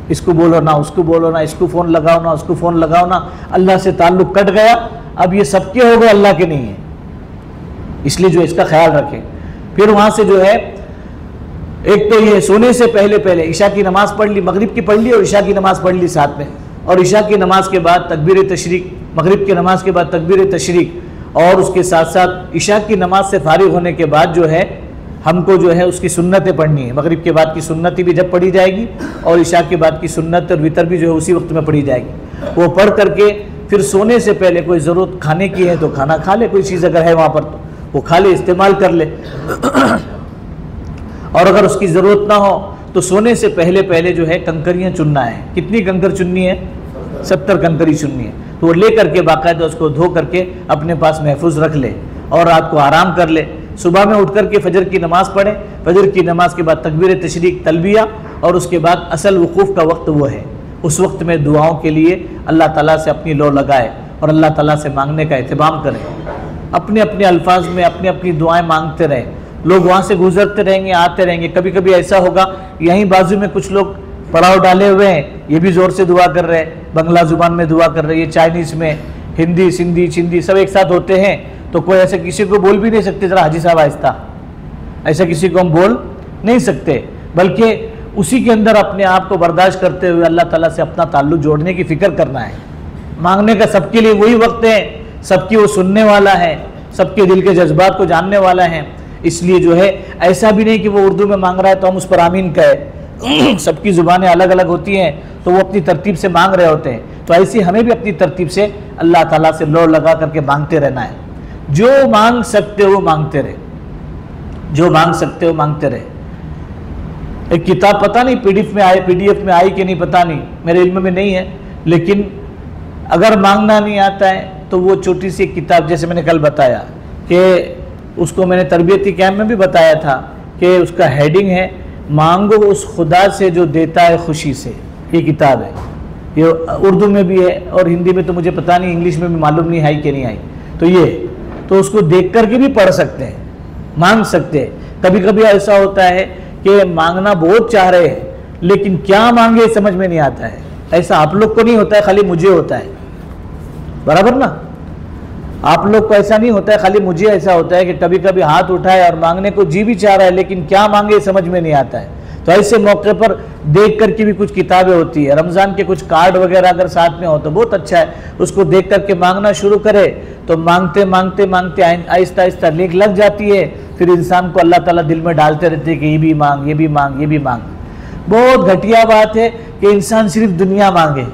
इसको बोलो ना, उसको बोलो ना, इसको फ़ोन लगाओ ना, उसको फ़ोन लगाओ ना, अल्लाह से ताल्लुक़ कट गया। अब ये सबके हो गए, अल्लाह के नहीं है, इसलिए जो इसका ख्याल रखें। फिर वहाँ से जो है एक तो ये सोने से पहले पहले ईशा की नमाज़ पढ़ ली, मगरिब की पढ़ ली और ईशा की नमाज़ पढ़ ली साथ में, और ईशा की नमाज़ के बाद तकबीर तशरीक, मगरिब की नमाज़ के बाद तकबीर तशरीक, और उसके साथ साथ ईशा की नमाज से फारिग होने के बाद जो है हमको जो है उसकी सुन्नतें पढ़नी है। मगरिब के बाद की सुन्नतें भी जब पढ़ी जाएगी और ईशा के बाद की सुन्नत और वितर भी जो है उसी वक्त में पढ़ी जाएगी। वो पढ़ करके फिर सोने से पहले कोई ज़रूरत खाने की है तो खाना खा ले, कोई चीज़ अगर है वहाँ पर तो वो खा ले, इस्तेमाल कर ले। और अगर उसकी ज़रूरत ना हो तो सोने से पहले पहले जो है कंकरियाँ चुनना है। कितनी कंकर चुननी है? 70 कंकरी चुननी है। तो वो ले करके बाकायदा उसको धो करके अपने पास महफूज रख ले और रात को आराम कर ले। सुबह में उठ करके फजर की नमाज़ पढ़े, फजर की नमाज के बाद तकबीर तशरीक, तलबिया, और उसके बाद असल वकूफ़ का वक्त वो है। उस वक्त में दुआओं के लिए अल्लाह ताला से अपनी लो लगाए और अल्लाह ताला से मांगने का एहतमाम करें। अपने अपने अल्फाज में अपनी अपनी दुआएं मांगते रहें। लोग वहाँ से गुजरते रहेंगे, आते रहेंगे। कभी कभी ऐसा होगा यहीं बाजू में कुछ लोग पड़ाव डाले हुए हैं, ये भी ज़ोर से दुआ कर रहे हैं, बंगला ज़ुबान में दुआ कर रहे हैं, ये चाइनीज़ में, हिंदी, सिंधी, चिंदी सब एक साथ होते हैं। तो कोई ऐसे किसी को बोल भी नहीं सकते, ज़रा हाजी साहब आहिस्ता, ऐसा किसी को हम बोल नहीं सकते, बल्कि उसी के अंदर अपने आप को बर्दाश्त करते हुए अल्लाह ताला से अपना ताल्लुक़ जोड़ने की फ़िक्र करना है। मांगने का सबके लिए वही वक्त है, सबकी वो सुनने वाला है, सबके दिल के जज्बात को जानने वाला है। इसलिए जो है ऐसा भी नहीं कि वो उर्दू में मांग रहा है तो हम उस पर आमीन कहें। सबकी ज़ुबानें अलग अलग होती हैं तो वो अपनी तरतीब से मांग रहे होते हैं। तो ऐसे हमें भी अपनी तरतीब से अल्लाह ताला से लो लगा करके मांगते रहना है। जो मांग सकते हो मांगते रहे, जो मांग सकते हो मांगते रहे। एक किताब पता नहीं पीडीएफ में आई कि नहीं पता नहीं, मेरे इल्म में नहीं है, लेकिन अगर मांगना नहीं आता है तो वो छोटी सी किताब, जैसे मैंने कल बताया कि उसको मैंने तरबियती कैंप में भी बताया था कि उसका हेडिंग है मांगो उस खुदा से जो देता है खुशी से। ये किताब है, ये उर्दू में भी है और हिंदी में तो मुझे पता नहीं, इंग्लिश में भी मालूम नहीं आई कि नहीं आई। तो ये तो उसको देख करके भी पढ़ सकते हैं, मांग सकते हैं। कभी कभी ऐसा होता है कि मांगना बहुत चाह रहे हैं लेकिन क्या मांगे समझ में नहीं आता है। ऐसा आप लोग को नहीं होता है, खाली मुझे होता है, बराबर ना? आप लोग को ऐसा नहीं होता है, खाली मुझे ऐसा होता है कि कभी कभी हाथ उठाए और मांगने को जी भी चाह रहा है लेकिन क्या मांगे समझ में नहीं आता है। तो ऐसे मौके पर देख करके भी कुछ किताबें होती है, रमज़ान के कुछ कार्ड वगैरह अगर साथ में हो तो बहुत अच्छा है, उसको देख करके मांगना शुरू करे तो मांगते मांगते मांगते आहिस्ता आहिस्ता लीक लग जाती है। फिर इंसान को अल्लाह ताला दिल में डालते रहते हैं कि ये भी मांग, ये भी मांग, ये भी मांग। बहुत घटिया बात है कि इंसान सिर्फ दुनिया मांगे,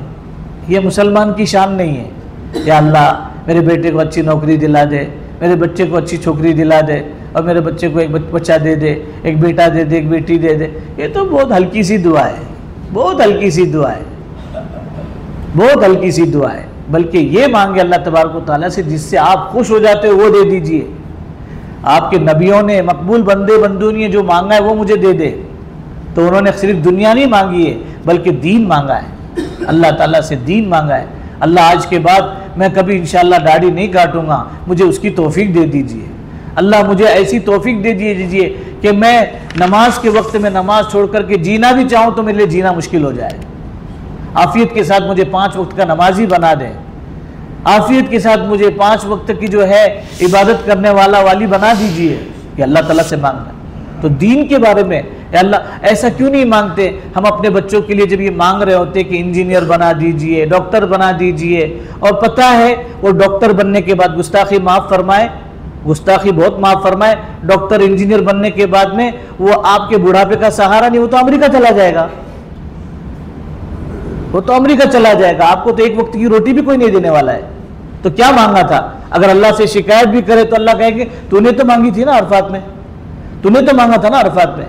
ये मुसलमान की शान नहीं है। या अल्लाह मेरे बेटे को अच्छी नौकरी दिला दे, मेरे बच्चे को अच्छी छोकरी दिला दे, और मेरे बच्चे को एक बच्चा दे दे, एक बेटा दे दे, एक बेटी दे दे। ये तो बहुत हल्की सी दुआ है, बहुत हल्की सी दुआ है, बहुत हल्की सी दुआ है। बल्कि ये मांगे अल्लाह तबारक व तआला से जिससे आप खुश हो जाते हो वो दे दीजिए। आपके नबियों ने, मकबूल बंदे बंदू ने जो मांगा है वो मुझे दे दे। तो उन्होंने सिर्फ दुनिया नहीं मांगी है बल्कि दीन मांगा है, अल्लाह ताला से दीन मांगा है। अल्लाह आज के बाद मैं कभी इंशाअल्लाह दाढ़ी नहीं काटूंगा, मुझे उसकी तौफीक दे दीजिए। अल्लाह मुझे ऐसी तौफीक दे दीजिए कि मैं नमाज के वक्त में नमाज छोड़ करके जीना भी चाहूँ तो मेरे लिए जीना मुश्किल हो जाए। आफियत के साथ मुझे 5 वक्त का नमाजी बना दें, आफियत के साथ मुझे 5 वक्त की जो है इबादत करने वाली बना दीजिए। कि अल्लाह ताला से मांगना। तो दीन के बारे में अल्लाह ऐसा क्यों नहीं मांगते? हम अपने बच्चों के लिए जब ये मांग रहे होते कि इंजीनियर बना दीजिए, डॉक्टर बना दीजिए, और पता है वो डॉक्टर बनने के बाद गुस्ताखी माफ़ फरमाए, गुस्ताखी बहुत माफ़ फरमाए, डॉक्टर इंजीनियर बनने के बाद में वो आपके बुढ़ापे का सहारा नहीं, वो तो अमेरिका चला जाएगा, वो तो अमेरिका चला जाएगा। आपको तो एक वक्त की रोटी भी कोई नहीं देने वाला है। तो क्या मांगा था? अगर अल्लाह से शिकायत भी करे तो अल्लाह कहेंगे तूने तो मांगी थी ना अरफात में, तूने तो मांगा था ना अरफात में।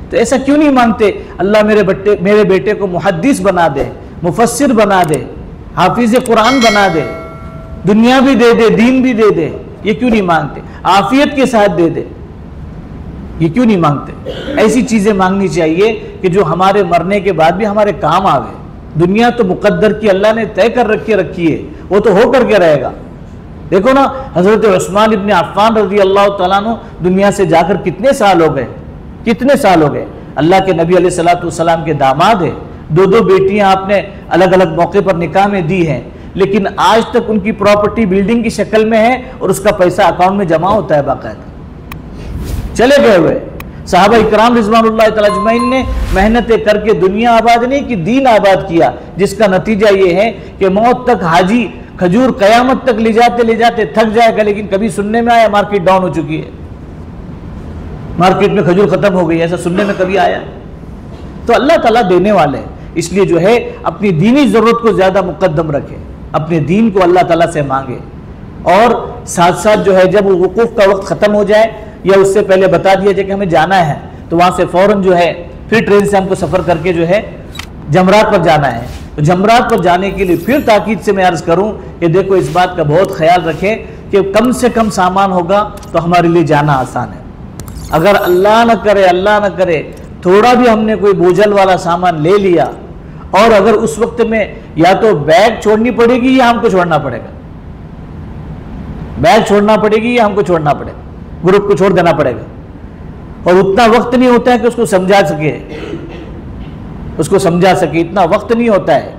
तो ऐसा क्यों नहीं मांगते? अल्लाह मेरे बेटे को मुहद्दिस बना दे, मुफस्सिर बना दे, हाफिज कुरान बना दे, दुनिया भी दे दे, दीन भी दे दे। ये क्यों नहीं मांगते? आफियत के साथ दे दे, ये क्यों नहीं मांगते? ऐसी चीजें मांगनी चाहिए कि जो हमारे मरने के बाद भी हमारे काम आवे। दुनिया तो मुकद्दर की अल्लाह ने तय कर रखी है, वो तो हो करके रहेगा। देखो ना, हजरत उस्मान इब्न अफ़्फ़ान रज़ी अल्लाह तआला अन्हु दुनिया से जाकर कितने साल हो गए, कितने साल हो गए। अल्लाह के नबी अलैहिस्सलातु वस्सलाम के दामाद है, 2 बेटियां आपने अलग अलग मौके पर निकाह में दी हैं, लेकिन आज तक उनकी प्रॉपर्टी बिल्डिंग की शक्ल में है और उसका पैसा अकाउंट में जमा होता है बाकायदा। चले गए हुए सहाबा इकराम रिज़वानुल्लाह तआला अजमईन ने मेहनतें करके दुनिया आबाद नहीं की, दीन आबाद किया, जिसका नतीजा ये है कि मौत तक हाजी खजूर कयामत तक ले जाते थक जाएगा, लेकिन कभी सुनने में आया मार्केट डाउन हो चुकी है, मार्केट में खजूर खत्म हो गई, ऐसा सुनने में कभी आया? तो अल्लाह ताला देने वाले हैं, इसलिए जो है अपनी दीनी ज़रूरत को ज़्यादा मुकद्दम रखे, अपने दीन को अल्लाह ताला से मांगे। और साथ साथ जो है जब वकूफ़ का वक्त ख़त्म हो जाए या उससे पहले बता दिया जाए कि हमें जाना है, तो वहाँ से फ़ौरन जो है फिर ट्रेन से हमको सफ़र करके जो है जमरात पर जाना है। तो जमरात पर जाने के लिए फिर ताकीद से मैं अर्ज़ करूँ कि देखो इस बात का बहुत ख्याल रखें कि कम से कम सामान होगा तो हमारे लिए जाना आसान है। अगर अल्लाह न करे थोड़ा भी हमने कोई बोझल वाला सामान ले लिया, और अगर उस वक्त में या तो बैग छोड़नी पड़ेगी या हमको छोड़ना पड़ेगा, बैग छोड़ना पड़ेगी या हमको छोड़ना पड़ेगा, ग्रुप को छोड़ देना पड़ेगा। और उतना वक्त नहीं होता है कि उसको समझा सके, इतना वक्त नहीं होता है।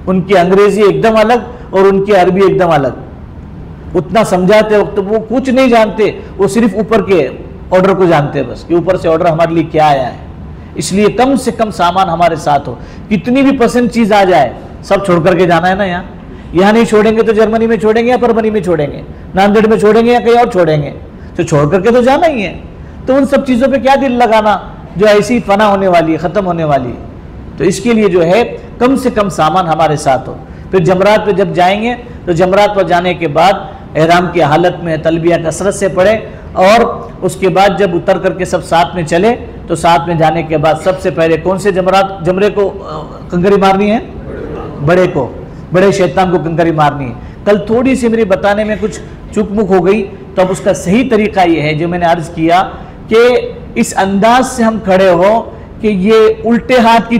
उनकी अंग्रेजी एकदम अलग और उनकी अरबी एकदम अलग। उतना समझाते वक्त वो कुछ नहीं जानते, वो सिर्फ ऊपर के ऑर्डर को जानते हैं, बस कि ऊपर से ऑर्डर हमारे लिए क्या आया है। इसलिए कम से कम सामान हमारे साथ हो, कितनी भी पसंद चीज आ जाए सब छोड़ करके जाना है ना। यहाँ नहीं छोड़ेंगे तो जर्मनी में छोड़ेंगे या परभनी में छोड़ेंगे, नांदेड़ में छोड़ेंगे या कहीं और छोड़ेंगे, तो छोड़ करके तो जाना ही है। तो उन सब चीज़ों पे क्या दिल लगाना जो ऐसी फना होने वाली है, ख़त्म होने वाली है। तो इसके लिए जो है कम से कम सामान हमारे साथ हो। फिर जमरात पे जब जाएंगे तो जमरात पर जाने के बाद एहराम की हालत में तलबिया कसरत से पढ़े, और उसके बाद जब उतर करके सब साथ में चले तो साथ में जाने के बाद सबसे पहले कौन से जमरे को कंकरी मारनी है? बड़े को, बड़े शैतान को कंकरी मारनी है। कल थोड़ी सी मेरी बताने में कुछ चुकमुक हो गई, तो अब उसका सही तरीका ये है जो मैंने अर्ज किया कि इस अंदाज से हम खड़े हो कि ये उल्टे हाथ की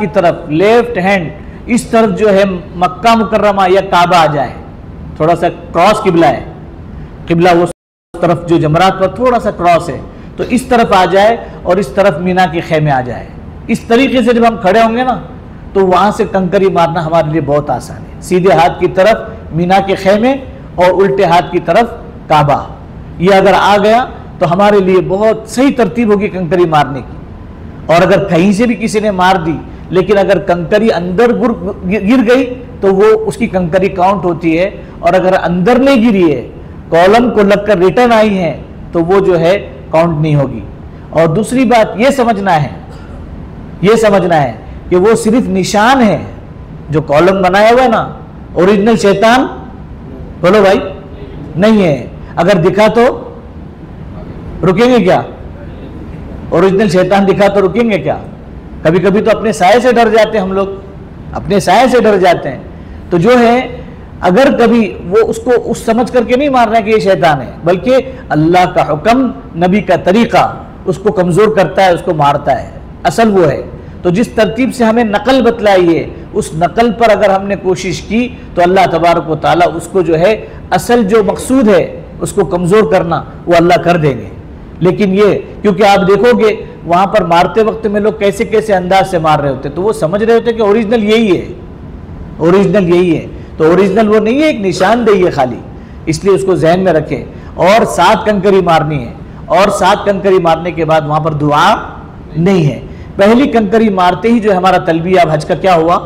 तरफ लेफ्ट हैंड इस तरफ जो है मक्का मुकर्रमा या काबा आ जाए, थोड़ा सा क्रॉस किबला है, किबला वो तरफ जो जमरात पर थोड़ा सा क्रॉस है, तो इस तरफ आ जाए और इस तरफ मीना के खेमे आ जाए। इस तरीके से जब हम खड़े होंगे ना तो वहां से कंकरी मारना हमारे लिए बहुत आसान है। सीधे हाथ की तरफ मीना के खेमे और उल्टे हाथ की तरफ काबा, ये अगर आ गया तो हमारे लिए बहुत सही तरतीब होगी कंकरी मारने की। और अगर कहीं से भी किसी ने मार दी, लेकिन अगर कंकरी अंदर गिर गई तो वो उसकी कंकरी काउंट होती है, और अगर अंदर नहीं गिरी है, कॉलम को लगकर रिटर्न आई है, तो वो जो है काउंट नहीं होगी। और दूसरी बात ये समझना है कि वो सिर्फ निशान है जो कॉलम बनाया हुआ है ना, ओरिजिनल शैतान बोलो भाई नहीं है। अगर दिखा तो रुकेंगे क्या? ओरिजिनल शैतान दिखा तो रुकेंगे क्या? कभी कभी तो अपने साये से डर जाते हैं हम लोग, अपने साये से डर जाते हैं। तो जो है अगर कभी वो उसको उस समझ करके नहीं मार रहा है कि ये शैतान है, बल्कि अल्लाह का हुक्म, नबी का तरीका उसको कमजोर करता है, उसको मारता है, असल वो है। तो जिस तरतीब से हमें नकल बतलाई है, उस नकल पर अगर हमने कोशिश की तो अल्लाह तबारक व तआला उसको जो है असल जो मकसूद है उसको कमज़ोर करना वो अल्लाह कर देंगे। लेकिन ये क्योंकि आप देखोगे वहाँ पर मारते वक्त में लोग कैसे कैसे अंदाज से मार रहे होते, तो वो समझ रहे होते कि ओरिजिनल यही है, ओरिजिनल यही है। तो ओरिजिनल वो नहीं है, एक निशानदेही है खाली, इसलिए उसको जहन में रखें। और 7 कंकरी मारनी है, और 7 कंकरी मारने के बाद वहाँ पर दुआ नहीं है। पहली कंकरी मारते ही जो हमारा तलबिया अब हज का क्या हुआ,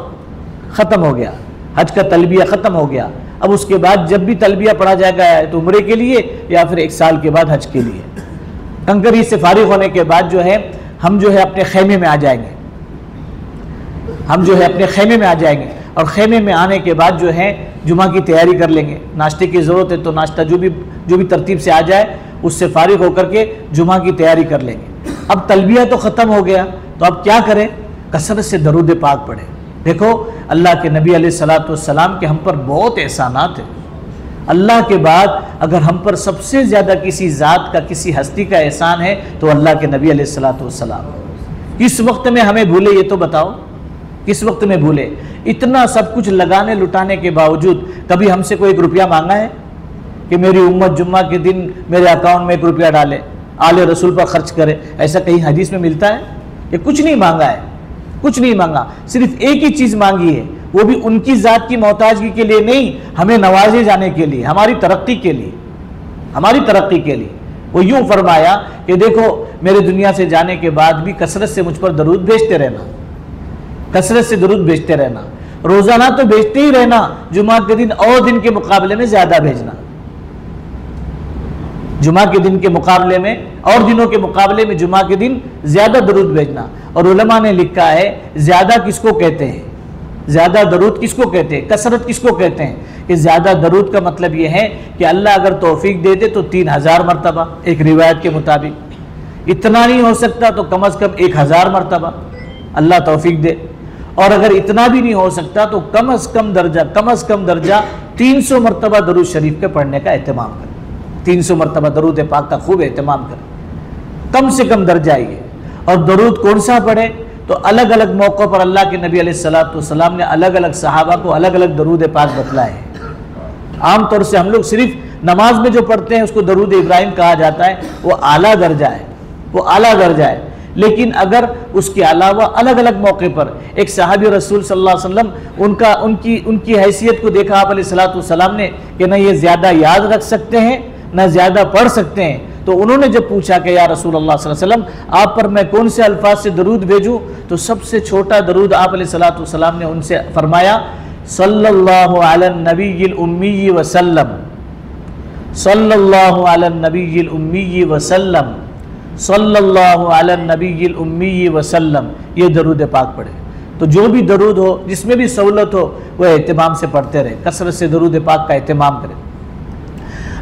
ख़त्म हो गया, हज का तलबिया ख़त्म हो गया। अब उसके बाद जब भी तलबिया पढ़ा जाएगा तो उम्रे के लिए या फिर 1 साल के बाद हज के लिए। कंकरी से फारिग होने के बाद जो है हम जो है अपने खेमे में आ जाएंगे, हम जो है अपने खेमे में आ जाएंगे, और खेमे में आने के बाद जो है जुमा की तैयारी कर लेंगे। नाश्ते की ज़रूरत है तो नाश्ता जो भी तरतीब से आ जाए उससे फारिग होकर के जुमा की तैयारी कर लेंगे। अब तलबिया तो ख़त्म हो गया, तो अब क्या करें? कसरत से दरूद पाक पढ़े। देखो अल्लाह के नबी अलैहिस्सलातु वस्सलाम के हम पर बहुत एहसानात हैं। अल्लाह के बाद अगर हम पर सबसे ज़्यादा किसी ज़ात का, किसी हस्ती का एहसान है तो अल्लाह के नबी अलैहिस्सलातु वस्सलाम। किस वक्त में हमें भूले ये तो बताओ, किस वक्त में भूले? इतना सब कुछ लगाने लुटाने के बावजूद कभी हमसे कोई 1 रुपया मांगा है कि मेरी उम्मत जुम्मा के दिन मेरे अकाउंट में 1 रुपया डाले, आले रसूल पर खर्च करे? ऐसा कहीं हदीस में मिलता है? ये कुछ नहीं मांगा है, कुछ नहीं मांगा। सिर्फ एक ही चीज़ मांगी है, वो भी उनकी ज़ात की मोहताजगी के लिए नहीं, हमें नवाजे जाने के लिए, हमारी तरक्की के लिए, हमारी तरक्की के लिए। वो यूँ फरमाया कि देखो मेरे दुनिया से जाने के बाद भी कसरत से मुझ पर दरूद भेजते रहना, कसरत से दरूद भेजते रहना, रोज़ाना तो भेजते ही रहना, जुमा के दिन और दिन के मुकाबले में ज़्यादा भेजना, जुमा के दिन के मुकाबले में और दिनों के मुकाबले में जुमा के दिन ज़्यादा दरूद भेजना। और उलमा ने लिखा है ज़्यादा किसको कहते हैं, ज़्यादा दरूद किसको कहते हैं, कसरत किसको कहते हैं? कि ज़्यादा दरूद का मतलब ये है कि अल्लाह अगर तौफीक दे दे तो 3000 मरतबा, एक रिवायत के मुताबिक। इतना नहीं हो सकता तो कम अज़ कम 1000 मरतबा अल्लाह तौफीक दे, और अगर इतना भी नहीं हो सकता तो कम अज़ कम दर्जा 300 मरतबा दरूद शरीफ के पढ़ने का एहतमाम करें। 300 मरतबा दरूद पाक का खूब एहतमाम करें, कम से कम दर्जा ये। और दरूद कौन सा पढ़े? तो अलग अलग मौक़ों पर अल्लाह के नबी अलैहिस्सलातु वस्सलाम ने अलग अलग सहाबा को अलग अलग दरूद पाक बतलाए हैं। आमतौर से हम लोग सिर्फ नमाज में जो पढ़ते हैं उसको दरूद इब्राहिम कहा जाता है, वो आला दर्जा है, वो आला दर्जा है। लेकिन अगर उसके अलावा अलग अलग मौके पर एक सहाबी रसूल सल्लल्लाहु अलैहि वसल्लम उनकी हैसियत को देखा आप अलैहिस्सलातु वस्सलाम ने कि न ये ज़्यादा याद रख सकते हैं न ज़्यादा पढ़ सकते हैं, तो उन्होंने जब पूछा कि या रसूल अल्लाह सल्लल्लाहु अलैहि वसल्लम आप पर मैं कौन से अल्फाज से दरूद भेजूँ, तो सबसे छोटा दरूद आप अलैहिस्सलातु वस्सलाम ने उनसे फरमाया सल्लल्लाहु अला नबीयिल उम्मी वसल्लम, सल्लल्लाहु अला नबीयिल उम्मी वसल्लम, सल्लल्लाहु अला नबीयिल उम्मी वसल्लम। ये दरूद पाक पढ़े। तो जो भी दरूद हो, जिसमें भी सहूलत हो, वह एहतमाम से पढ़ते रहे, कसरत से दरूद पाक का एहतमाम करें।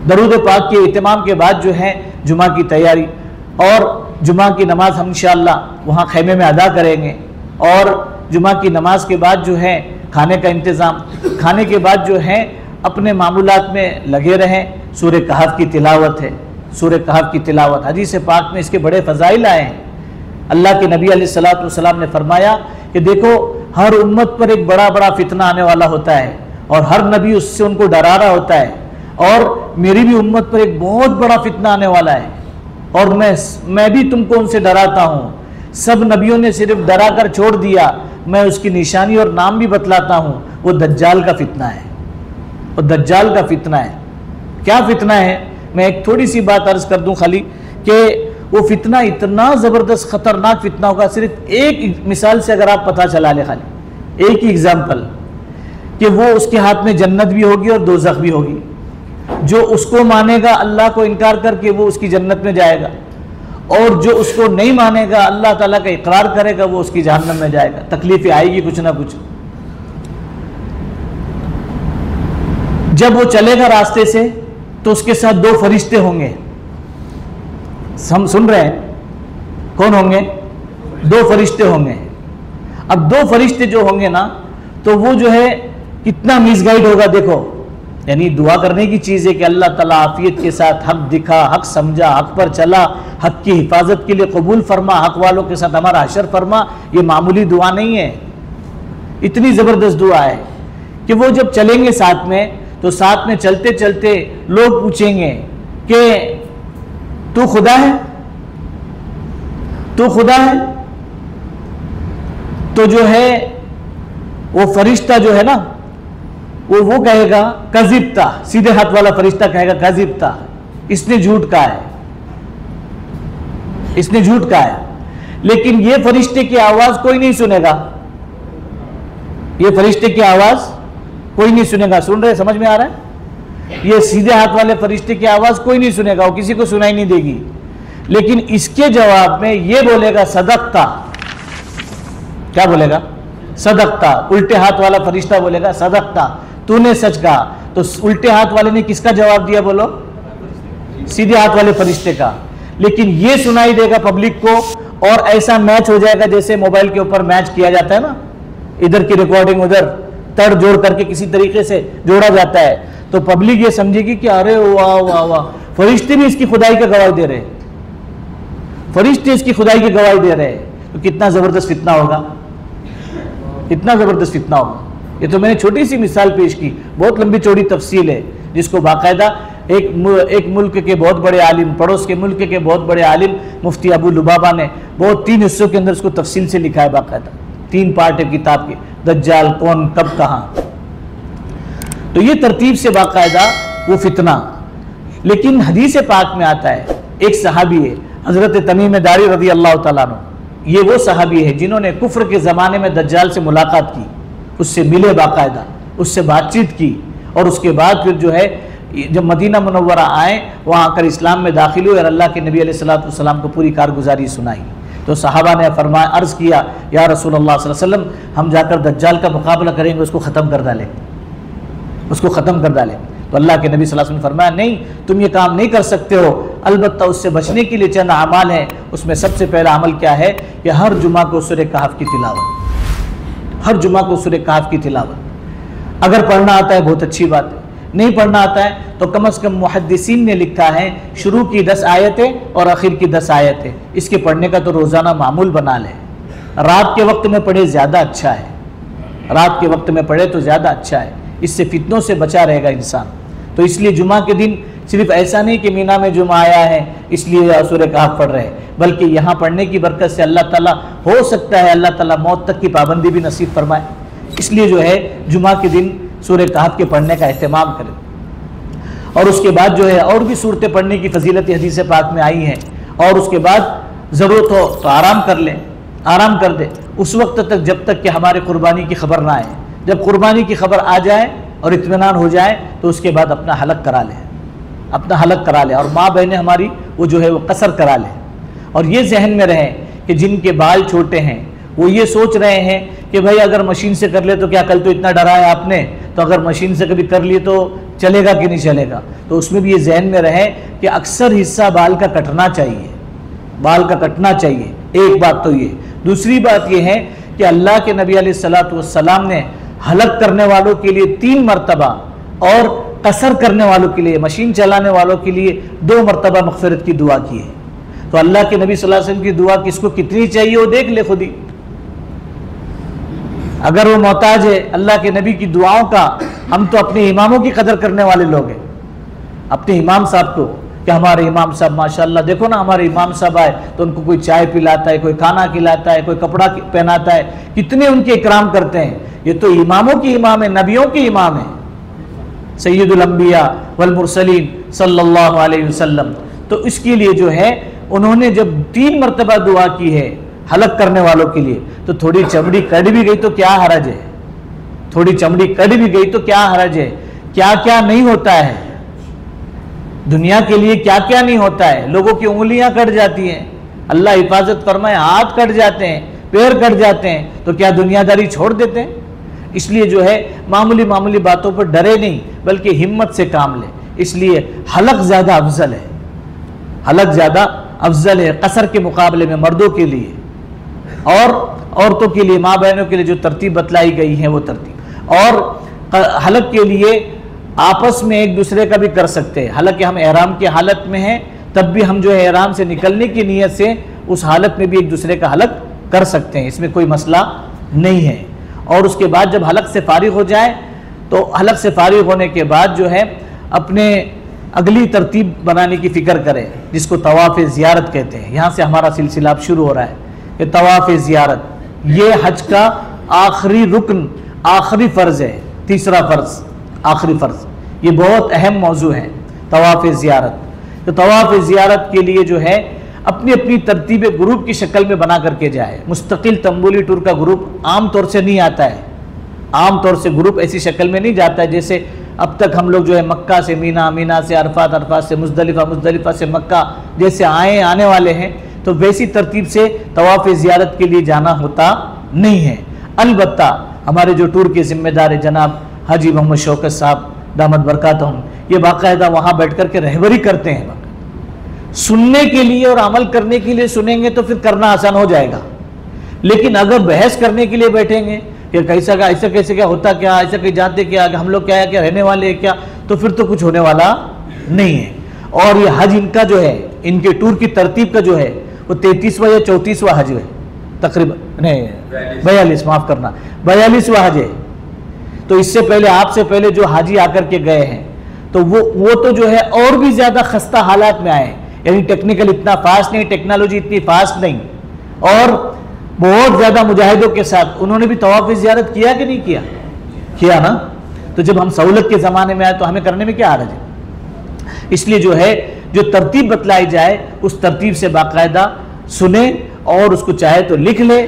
दरूद पाक के एहतमाम के बाद जो है जुमा की तैयारी, और जुमा की नमाज हम इंशाअल्लाह वहाँ खेमे में अदा करेंगे। और जुमा की नमाज के बाद जो है खाने का इंतज़ाम, खाने के बाद जो है अपने मामूलात में लगे रहें। सूरह कहफ की तिलावत है, सूरह कहफ की तिलावत, हदीस पाक में इसके बड़े फ़ज़ाइल आए हैं। अल्लाह के नबी अलैहिस्सलातु वस्सलाम ने फरमाया कि देखो हर उम्मत पर एक बड़ा बड़ा फितना आने वाला होता है और हर नबी उससे उनको डरा रहा होता है, और मेरी भी उम्मत पर एक बहुत बड़ा फितना आने वाला है और मैं भी तुमको उनसे डराता हूँ। सब नबियों ने सिर्फ डरा कर छोड़ दिया, मैं उसकी निशानी और नाम भी बतलाता हूँ, वो दज्जाल का फितना है। वो दज्जाल का फितना है। क्या फितना है? मैं एक थोड़ी सी बात अर्ज कर दूं खाली कि वो फितना इतना ज़बरदस्त ख़तरनाक फितना होगा। सिर्फ एक मिसाल से अगर आप पता चला ले, खाली एक ही एग्जाम्पल, कि वो उसके हाथ में जन्नत भी होगी और दोज़ख भी होगी। जो उसको मानेगा अल्लाह को इनकार करके वो उसकी जन्नत में जाएगा, और जो उसको नहीं मानेगा अल्लाह ताला का इकरार करेगा वो उसकी जहन्नम में जाएगा। तकलीफें आएगी कुछ ना कुछ। जब वो चलेगा रास्ते से तो उसके साथ दो फरिश्ते होंगे। हम सुन रहे हैं? कौन होंगे? दो फरिश्ते होंगे। अब दो फरिश्ते जो होंगे ना, तो वो जो है कितना मिसगाइड होगा देखो। यानी दुआ करने की चीज़ है कि अल्लाह ताला आफियत के साथ हक दिखा, हक समझा, हक पर चला, हक की हिफाजत के लिए कबूल फरमा, हक वालों के साथ हमारा हशर फरमा। ये मामूली दुआ नहीं है, इतनी ज़बरदस्त दुआ है कि वो जब चलेंगे साथ में, तो साथ में चलते चलते लोग पूछेंगे कि तू खुदा है? तू खुदा है? तो जो है वो फरिश्ता जो है ना, वो कहेगा कज़िब्ता। सीधे हाथ वाला फरिश्ता कहेगा कज़िब्ता, इसने झूठ कहा है, इसने झूठ कहा है। लेकिन ये फरिश्ते की आवाज कोई नहीं सुनेगा, ये फरिश्ते की आवाज कोई नहीं सुनेगा। सुन रहे? समझ में आ रहा है? ये सीधे हाथ वाले फरिश्ते की आवाज कोई नहीं सुनेगा, वो किसी को सुनाई नहीं देगी। लेकिन इसके जवाब में ये बोलेगा सदकता। क्या बोलेगा? सदकता। उल्टे हाथ वाला फरिश्ता बोलेगा सदकता, तूने सच कहा। तो उल्टे हाथ वाले ने किसका जवाब दिया? बोलो, सीधे हाथ वाले फरिश्ते का। लेकिन ये सुनाई देगा पब्लिक को, और ऐसा मैच हो जाएगा जैसे मोबाइल के ऊपर मैच किया जाता है ना, इधर की रिकॉर्डिंग उधर तड़ जोड़ करके किसी तरीके से जोड़ा जाता है, तो पब्लिक ये समझेगी कि अरे वाह वाह वाह, फरिश्ते भी इसकी खुदाई का गवाही दे रहे हैं, फरिश्ते इसकी खुदाई की गवाही दे रहे हैं। तो कितना जबरदस्त फितना होगा, कितना जबरदस्त फितना होगा। ये तो मैंने छोटी सी मिसाल पेश की, बहुत लंबी चौड़ी तफसील है जिसको बाकायदा एक मुल्क के बहुत बड़े आलिम, पड़ोस के मुल्क के बहुत बड़े आलिम मुफ्ती अबू लुबाबा ने बहुत 3 हिस्सों के अंदर उसको तफसील से लिखा है। बाकायदा 3 पार्ट है किताब के, दज्जाल कौन कब कहाँ। तो ये तरतीब से बाकायदा वो फितना। लेकिन हदीस पाक में आता है, एक सहाबी है हजरत तमीम दारी रज़ी अल्लाह तआला अन्हु, ये वो सहाबी है जिन्होंने कुफ्र के ज़माने में दज्जाल से मुलाकात की, उससे मिले, बाकायदा उससे बातचीत की, और उसके बाद फिर जो है जब मदीना मुनव्वरा आए, वहाँ आकर इस्लाम में दाखिल हुए और अल्लाह के नबी अलैहिस्सलातु वस्सलाम को पूरी कारगुजारी सुनाई। तो सहाबा ने फरमाया, अर्ज़ किया, या रसूलुल्लाह सल्लल्लाहु अलैहि वसल्लम, हम जाकर दज्जाल का मुकाबला करेंगे, उसको ख़त्म कर डालें, उसको ख़त्म कर डालें। तो अल्लाह के नबी सल्लल्लाहु अलैहि वसल्लम ने फरमाया, नहीं, तुम ये काम नहीं कर सकते हो, अलबत्ता उससे बचने के लिए चंद अमाल हैं। उसमें सबसे पहला अमल क्या है कि हर जुमा को सूरह कहफ की तिलावत, हर जुमा को सूरह कहफ की तिलावत। अगर पढ़ना आता है बहुत अच्छी बात है, नहीं पढ़ना आता है तो कम से कम मुहद्दिसीन ने लिखा है शुरू की 10 आयतें और आखिर की 10 आयतें, इसके पढ़ने का तो रोज़ाना मामूल बना ले। रात के वक्त में पढ़े ज़्यादा अच्छा है, रात के वक्त में पढ़े तो ज़्यादा अच्छा है, इससे फितनों से बचा रहेगा इंसान। तो इसलिए जुमा के दिन सिर्फ ऐसा नहीं कि मीना में जुमा आया है इसलिए सूरह कहफ पढ़ रहे हैं, बल्कि यहाँ पढ़ने की बरकत से अल्लाह ताला, हो सकता है अल्लाह ताला मौत तक की पाबंदी भी नसीब फरमाए। इसलिए जो है जुमा के दिन सूरह कहफ के पढ़ने का एहतमाम करें। और उसके बाद जो है और भी सूरतें पढ़ने की फजीलत हदीस पाक में आई हैं। और उसके बाद ज़रूरत हो तो आराम कर लें, आराम कर दे उस वक्त तक जब तक कि हमारे कुर्बानी की खबर ना आए। जब कुर्बानी की खबर आ जाए और इत्मीनान हो जाए तो उसके बाद अपना हलक करा लें, अपना हलक करा लें। और माँ बहनें हमारी वो जो है वो कसर करा लें। और ये जहन में रहे कि जिनके बाल छोटे हैं वो ये सोच रहे हैं कि भाई अगर मशीन से कर ले तो क्या, कल तो इतना डरा है आपने, तो अगर मशीन से कभी कर लिए तो चलेगा कि नहीं चलेगा। तो उसमें भी ये जहन में रहे कि अक्सर हिस्सा बाल का कटना चाहिए, बाल का कटना चाहिए। एक बात तो ये। दूसरी बात ये है कि अल्लाह के नबी अलैहिस्सलातु वस्सलाम ने हलक करने वालों के लिए 3 मरतबा और कसर करने वालों के लिए, मशीन चलाने वालों के लिए 2 मरतबा मग़फ़िरत की दुआ की है। तो अल्लाह के नबी सल्लल्लाहु अलैहि वसल्लम की दुआ किसको कितनी चाहिए वो देख ले खुद ही। अगर वो मोहताज है अल्लाह के नबी की दुआओं का, हम तो अपने इमामों की कदर करने वाले लोग हैं, अपने इमाम साहब को, कि हमारे इमाम साहब माशाल्लाह, देखो ना हमारे इमाम साहब आए तो उनको कोई चाय पिलाता है, कोई खाना खिलाता है, कोई कपड़ा पहनाता है, कितने उनके इकराम करते हैं। ये तो इमामों की इमाम है, नबियों की इमाम है, सैयदुल अंबिया वल मुरसलीन सल्लल्लाहु अलैहि वसल्लम। तो इसके लिए जो है उन्होंने जब 3 मरतबा दुआ की है हलक करने वालों के लिए, तो थोड़ी चमड़ी कट भी गई तो क्या हरज है, थोड़ी चमड़ी कट भी गई तो क्या हरज है। क्या क्या नहीं होता है दुनिया के लिए, क्या क्या नहीं होता है। लोगों की उंगलियां कट जाती हैं, अल्लाह हिफाजत फरमाए, हाथ कट जाते हैं, पैर कट जाते हैं, तो क्या दुनियादारी छोड़ देते हैं। इसलिए जो है मामूली मामूली बातों पर डरे नहीं, बल्कि हिम्मत से काम ले। इसलिए हलक ज़्यादा अफजल है, हलक ज़्यादा अफजल है कसर के मुकाबले में मर्दों के लिए, और औरतों के लिए, माँ बहनों के लिए जो तरतीब बतलाई गई है वो तरतीब। और हलक के लिए आपस में एक दूसरे का भी कर सकते हैं। हालांकि हम एहराम की हालत में हैं, तब भी हम जो है एहराम से निकलने की नीयत से उस हालत में भी एक दूसरे का हलक कर सकते हैं, इसमें कोई मसला नहीं है। और उसके बाद जब हलक से फारिग हो जाए, तो हलक से फारिग होने के बाद जो है अपने अगली तरतीब बनाने की फ़िक्र करें, जिसको तवाफ़ ज़ियारत कहते हैं। यहाँ से हमारा सिलसिला अब शुरू हो रहा है कि तवाफ़ ज़ियारत ये हज का आखिरी रुकन, आखिरी फ़र्ज़ है, तीसरा फ़र्ज़, आखिरी फ़र्ज़। ये बहुत अहम मौजू है तवाफ़ ज़ियारत। तो तवाफ़ ज़ियारत के लिए जो है अपनी अपनी तरतीब ग्रुप की शक्ल में बना करके जाए। मुस्तकिल तंबूली टूर का ग्रुप आम तौर से नहीं आता है, आम तौर से ग्रुप ऐसी शक्ल में नहीं जाता है जैसे अब तक हम लोग जो है मक्का से मीना, मीना से अरफात, अरफात से मुज़दलिफ़ा, मुज़दलिफ़ा से मक्का जैसे आने वाले हैं, तो वैसी तरतीब से तवाफ़ ज़ियारत के लिए जाना होता नहीं है। अलबत्ता हमारे जो टूर के ज़िम्मेदार जनाब हाजी मोहम्मद शौकत साहब दामद बरकातहुम, ये बाकायदा वहाँ बैठ कर के रहबरी करते हैं। सुनने के लिए और अमल करने के लिए सुनेंगे तो फिर करना आसान हो जाएगा, लेकिन अगर बहस करने के लिए बैठेंगे कि कैसा क्या, ऐसा कैसे क्या होता, क्या ऐसा कहीं जाते, क्या हम लोग क्या है, क्या रहने वाले हैं क्या, तो फिर तो कुछ होने वाला नहीं है। और ये हज इनका जो है, इनके टूर की तरतीब का जो है वो 33वां या 34वां हज है तकरीबन, नहीं 42, माफ़ करना, 42वां हज है। तो इससे पहले, आपसे पहले जो हाजी आकर के गए हैं, तो वो तो जो है और भी ज़्यादा खस्ता हालात में आए, यानी टेक्निकल इतना फास्ट नहीं, टेक्नोलॉजी इतनी फास्ट नहीं, और बहुत ज़्यादा मुजाहिदों के साथ उन्होंने भी तवाफ़ ज़ियारत किया कि नहीं किया, किया ना। तो जब हम सहूलत के ज़माने में आए तो हमें करने में क्या हर्ज है। इसलिए जो है जो तरतीब बतलाई जाए उस तरतीब से बाकायदा सुने और उसको चाहे तो लिख ले,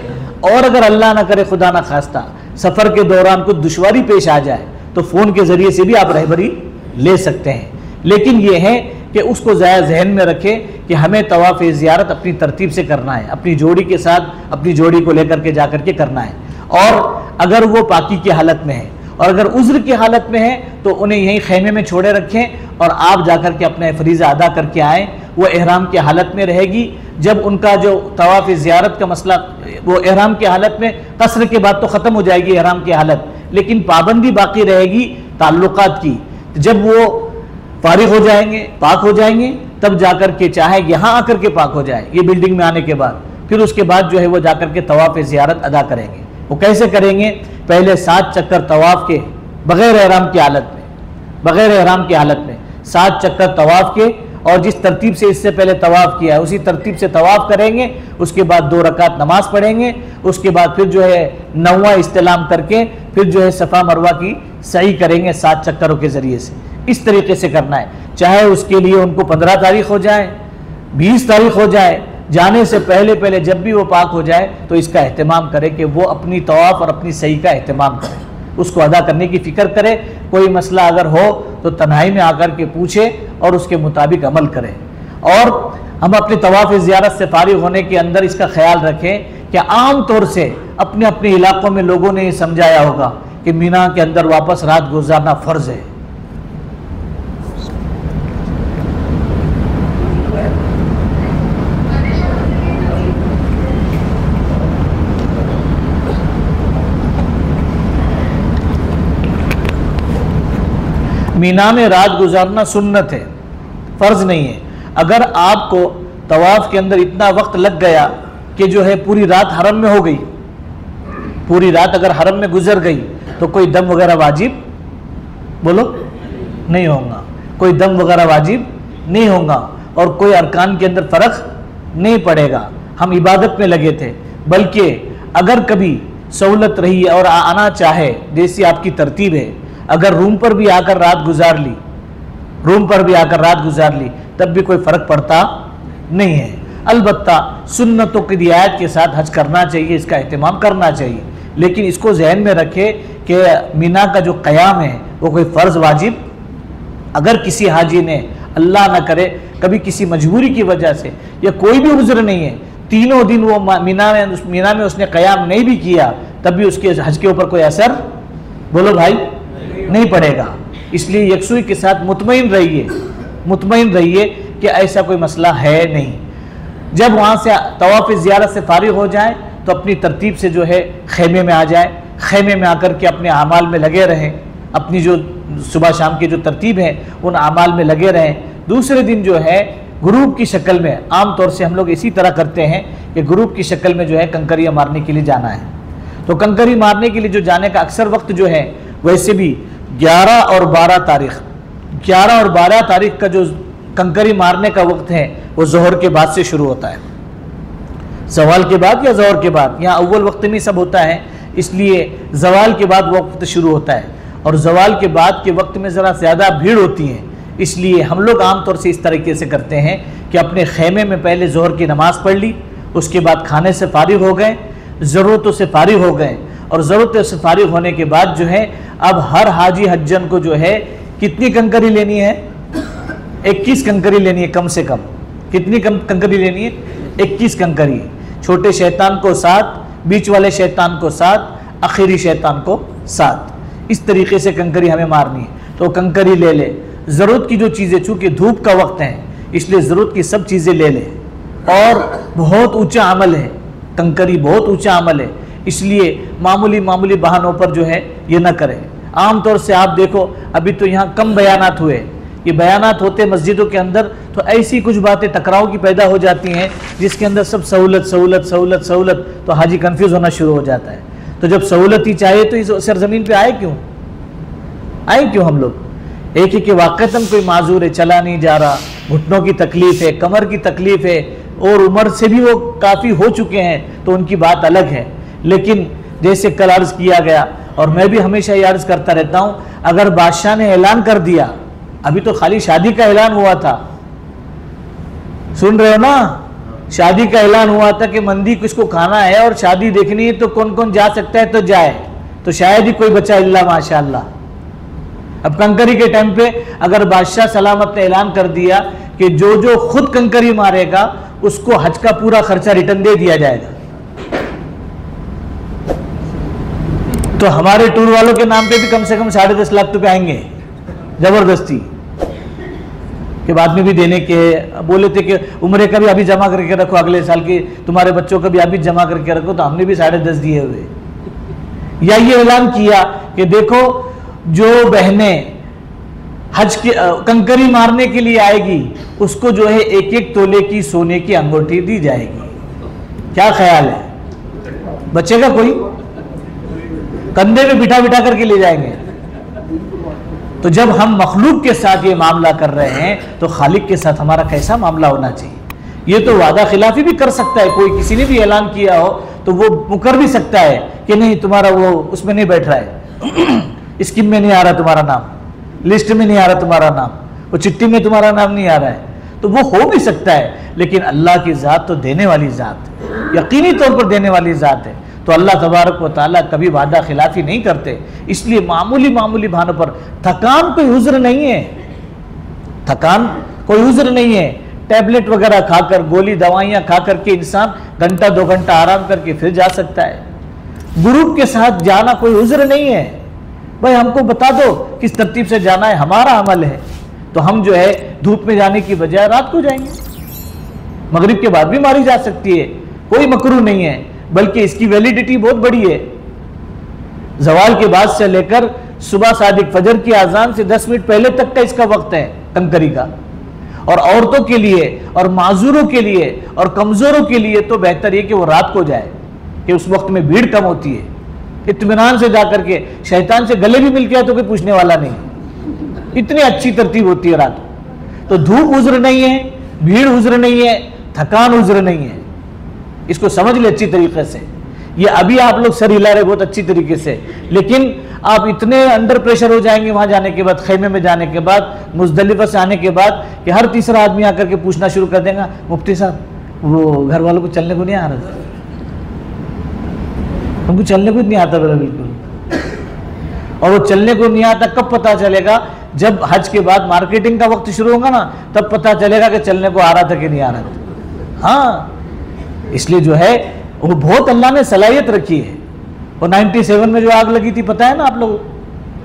और अगर अल्लाह ना करे, खुदा ना खास्ता, सफ़र के दौरान कुछ दुश्वारी पेश आ जाए तो फ़ोन के ज़रिए से भी आप रहबरी ले सकते हैं। लेकिन ये है कि उसको ज़्यादा जहन में रखें कि हमें तवाफ़ ज़ियारत अपनी तरतीब से करना है, अपनी जोड़ी के साथ, अपनी जोड़ी को लेकर के जा कर के करना है। और अगर वो पाकी की हालत में है और अगर उज़्र की हालत में है तो उन्हें यहीं खैमे में छोड़े रखें और आप जा कर के अपना फरीज़ा अदा करके आएँ। वो एहराम की हालत में रहेगी। जब उनका जो तवाफ़ ज़ियारत का मसला, वो एहराम की हालत में, कसर के बाद तो ख़त्म हो जाएगी एहराम की हालत, लेकिन पाबंदी बाकी रहेगी ताल्लुकात की। जब वो फारिग हो जाएंगे, पाक हो जाएंगे, तब जाकर के, चाहे यहाँ आकर के पाक हो जाए, ये बिल्डिंग में आने के बाद, फिर उसके बाद जो है वो जाकर के तवाफ़ ज़ियारत अदा करेंगे। वो कैसे करेंगे? पहले 7 चक्कर तवाफ़ के, बग़ैर एहराम की हालत में, बग़ैर एहराम की हालत में 7 चक्कर तवाफ़ के, और जिस तरतीब से इससे पहले तवाफ़ किया है उसी तरतीब से तवाफ़ करेंगे। उसके बाद 2 रकात नमाज पढ़ेंगे। उसके बाद फिर जो है 9वां इस्तिलाम करके फिर जो है सफ़ा मरवा की सही करेंगे 7 चक्करों के ज़रिए से। इस तरीके से करना है। चाहे उसके लिए उनको 15 तारीख हो जाए, 20 तारीख हो जाए, जाने से पहले पहले जब भी वो पाक हो जाए तो इसका एहतमाम करे कि वो अपनी तवाफ़ और अपनी सही का एहतमाम करे, उसको अदा करने की फ़िक्र करे। कोई मसला अगर हो तो तन्हाई में आकर के पूछे और उसके मुताबिक अमल करें। और हम अपने तवाफ़ ज़ियारत से फारिग होने के अंदर इसका ख्याल रखें कि आम तौर से अपने अपने इलाकों में लोगों ने ये समझाया होगा कि मीना के अंदर वापस रात गुजारना फ़र्ज़ है। मीना में रात गुजारना सुन्नत है, फ़र्ज़ नहीं है। अगर आपको तवाफ़ के अंदर इतना वक्त लग गया कि जो है पूरी रात हरम में हो गई, पूरी रात अगर हरम में गुजर गई तो कोई दम वगैरह वाजिब बोलो नहीं होगा, कोई दम वगैरह वाजिब नहीं होगा और कोई अरकान के अंदर फर्क नहीं पड़ेगा। हम इबादत में लगे थे, बल्कि अगर कभी सहूलत रही और आना चाहे, जैसी आपकी तरतीब है, अगर रूम पर भी आकर रात गुजार ली, रूम पर भी आकर रात गुजार ली, तब भी कोई फर्क पड़ता नहीं है। अलबत्ता सुन्नतों की रियायत के साथ हज करना चाहिए, इसका एहतमाम करना चाहिए, लेकिन इसको जहन में रखे कि मीना का जो क़याम है वो कोई फ़र्ज़ वाजिब, अगर किसी हाजी ने अल्लाह ना करे कभी किसी मजबूरी की वजह से या कोई भी उज़्र नहीं है, तीनों दिन वो मीना में उसने क़याम नहीं भी किया, तब भी उसके हज के ऊपर कोई असर बोलो भाई नहीं पड़ेगा। इसलिए यकसुई के साथ मुतमईन रहिए कि ऐसा कोई मसला है नहीं। जब वहाँ से तवाफ़ ज़ियारत से फारिग हो जाए तो अपनी तरतीब से जो है खेमे में आ जाए, खेमे में आकर के अपने आमाल में लगे रहें, अपनी जो सुबह शाम की जो तरतीब है उन आमाल में लगे रहें। दूसरे दिन जो है ग्रुप की शक्ल में, आम तौर से हम लोग इसी तरह करते हैं कि ग्रुप की शक्ल में जो है कंकरियाँ मारने के लिए जाना है, तो कंकरी मारने के लिए जो जाने का अक्सर वक्त जो है, वैसे भी 11 और 12 तारीख का जो कंकरी मारने का वक्त है वो ज़ोहर के बाद से शुरू होता है, ज़वाल के बाद या ज़ोहर के बाद, यहाँ अव्वल वक्त में सब होता है, इसलिए ज़वाल के बाद वक्त शुरू होता है और ज़वाल के बाद के वक्त में ज़रा ज़्यादा भीड़ होती है। इसलिए हम लोग आम तौर से इस तरीके से करते हैं कि अपने खेमे में पहले ज़ोहर की नमाज़ पढ़ ली, उसके बाद खाने से फारिग हो गए, ज़रूरतों से फारिग हो गए, और ज़रूरतों से फारिग होने के बाद जो है अब हर हाजी हज्जन को जो है कितनी कंकरी लेनी है, 21 कंकरी लेनी है कम से कम। कितनी कंकरी लेनी है? 21 कंकरी। छोटे शैतान को 7, बीच वाले शैतान को 7, आखिरी शैतान को 7, इस तरीके से कंकरी हमें मारनी है। तो कंकरी ले ले, ज़रूरत की जो चीज़ें, चूँकि धूप का वक्त है इसलिए ज़रूरत की सब चीज़ें ले ले, और बहुत ऊंचा अमल है कंकरी, बहुत ऊंचा अमल है, इसलिए मामूली बहानों पर जो है ये ना करें। आम तौर से आप देखो अभी तो यहाँ कम बयानात हुए, ये बयानात होते मस्जिदों के अंदर तो ऐसी कुछ बातें टकराव की पैदा हो जाती हैं जिसके अंदर सब सहूलत, तो हाजी कंफ्यूज होना शुरू हो जाता है। तो जब सहूलत ही चाहिए तो इस सरजमीन पे आए क्यों हम लोग? एक ही कि वाक़तन कोई माजूर है, चला नहीं जा रहा, घुटनों की तकलीफ है, कमर की तकलीफ है, और उम्र से भी वो काफ़ी हो चुके हैं, तो उनकी बात अलग है। लेकिन जैसे कल अर्ज़ किया गया, और मैं भी हमेशा ये अर्ज़ करता रहता हूँ, अगर बादशाह ने ऐलान कर दिया, अभी तो खाली शादी का ऐलान हुआ था, सुन रहे हो ना, शादी का ऐलान हुआ था कि मंदी किसको खाना है और शादी देखनी है तो कौन कौन जा सकता है तो जाए, तो शायद ही कोई बचा इल्ला माशाअल्लाह। अब कंकरी के टाइम पे अगर बादशाह सलामत ने ऐलान कर दिया कि जो खुद कंकरी मारेगा उसको हज का पूरा खर्चा रिटर्न दे दिया जाएगा, तो हमारे टूर वालों के नाम पे भी कम से कम 10.5 लाख रुपए आएंगे जबरदस्ती के बाद में भी देने के। बोले थे कि उम्रे का भी अभी जमा करके रखो, अगले साल की तुम्हारे बच्चों का भी अभी जमा करके रखो, तो हमने भी 10.5 दिए हुए। या ये ऐलान किया कि देखो जो बहनें हज के कंकरी मारने के लिए आएगी उसको जो है 1-1 तोले की सोने की अंगूठी दी जाएगी। क्या ख्याल है, बचेगा कोई? कंधे में बिठा करके ले जाएंगे। तो जब हम मखलूक के साथ ये मामला कर रहे हैं तो खालिक के साथ हमारा कैसा मामला होना चाहिए? ये तो वादा खिलाफी भी कर सकता है कोई, किसी ने भी ऐलान किया हो तो वो मुकर भी सकता है कि नहीं तुम्हारा वो उसमें नहीं बैठ रहा है, स्कीम में नहीं आ रहा तुम्हारा नाम, लिस्ट में नहीं आ रहा तुम्हारा नाम, वो चिट्ठी में तुम्हारा नाम नहीं आ रहा है, तो वो हो भी सकता है। लेकिन अल्लाह की ज़ात तो देने वाली ज़ात है, यकीनी तौर पर देने वाली ज़ात है। तो अल्लाह तबारक व तआला कभी वादा खिलाफी नहीं करते। इसलिए मामूली भानों पर थकान कोई उज़्र नहीं है, थकान कोई उज़्र नहीं है। टैबलेट वगैरह खाकर, गोली दवाइयाँ खा करके इंसान घंटा 2 घंटा आराम करके फिर जा सकता है। ग्रुप के साथ जाना कोई उज़्र नहीं है। भाई हमको बता दो किस तरतीब से जाना है, हमारा अमल है, तो हम जो है धूप में जाने की बजाय रात को जाएंगे। मगरिब के बाद भी मारी जा सकती है, कोई मकरूह नहीं है, बल्कि इसकी वैलिडिटी बहुत बड़ी है। जवाल के बाद से लेकर सुबह सादिक फजर की आजान से 10 मिनट पहले तक का इसका वक्त है कंकरी का। और औरतों के लिए और माजूरों के लिए और कमजोरों के लिए तो बेहतर है कि वो रात को जाए, कि उस वक्त में भीड़ कम होती है। इत्मीनान से जाकर के, शैतान से गले भी मिल गया तो कोई पूछने वाला नहीं, इतनी अच्छी तरतीब होती है रात। तो धूप उज्र नहीं है, भीड़ उज्र नहीं है, थकान उज्र नहीं है, इसको समझ ले अच्छी तरीके से। ये अभी आप लोग सर हिला रहे बहुत अच्छी तरीके से, लेकिन आप इतने अंडर प्रेशर हो जाएंगे वहां जाने के बाद, खेमे में जाने के बाद, मुजदलिफा से आने के बाद, कि हर तीसरा आदमी आकर के पूछना शुरू कर देगा, मुफ्ती साहब वो घर वालों को चलने को नहीं आ रहा था, उनको चलने को नहीं आता मेरा बिल्कुल। और वो चलने को नहीं आता कब पता चलेगा? जब हज के बाद मार्केटिंग का वक्त शुरू होगा ना, तब पता चलेगा कि चलने को आ रहा था कि नहीं आ रहा था। हाँ, इसलिए जो है वो बहुत अल्लाह ने सलाहियत रखी है। और 97 में जो आग लगी थी पता है ना आप लोग,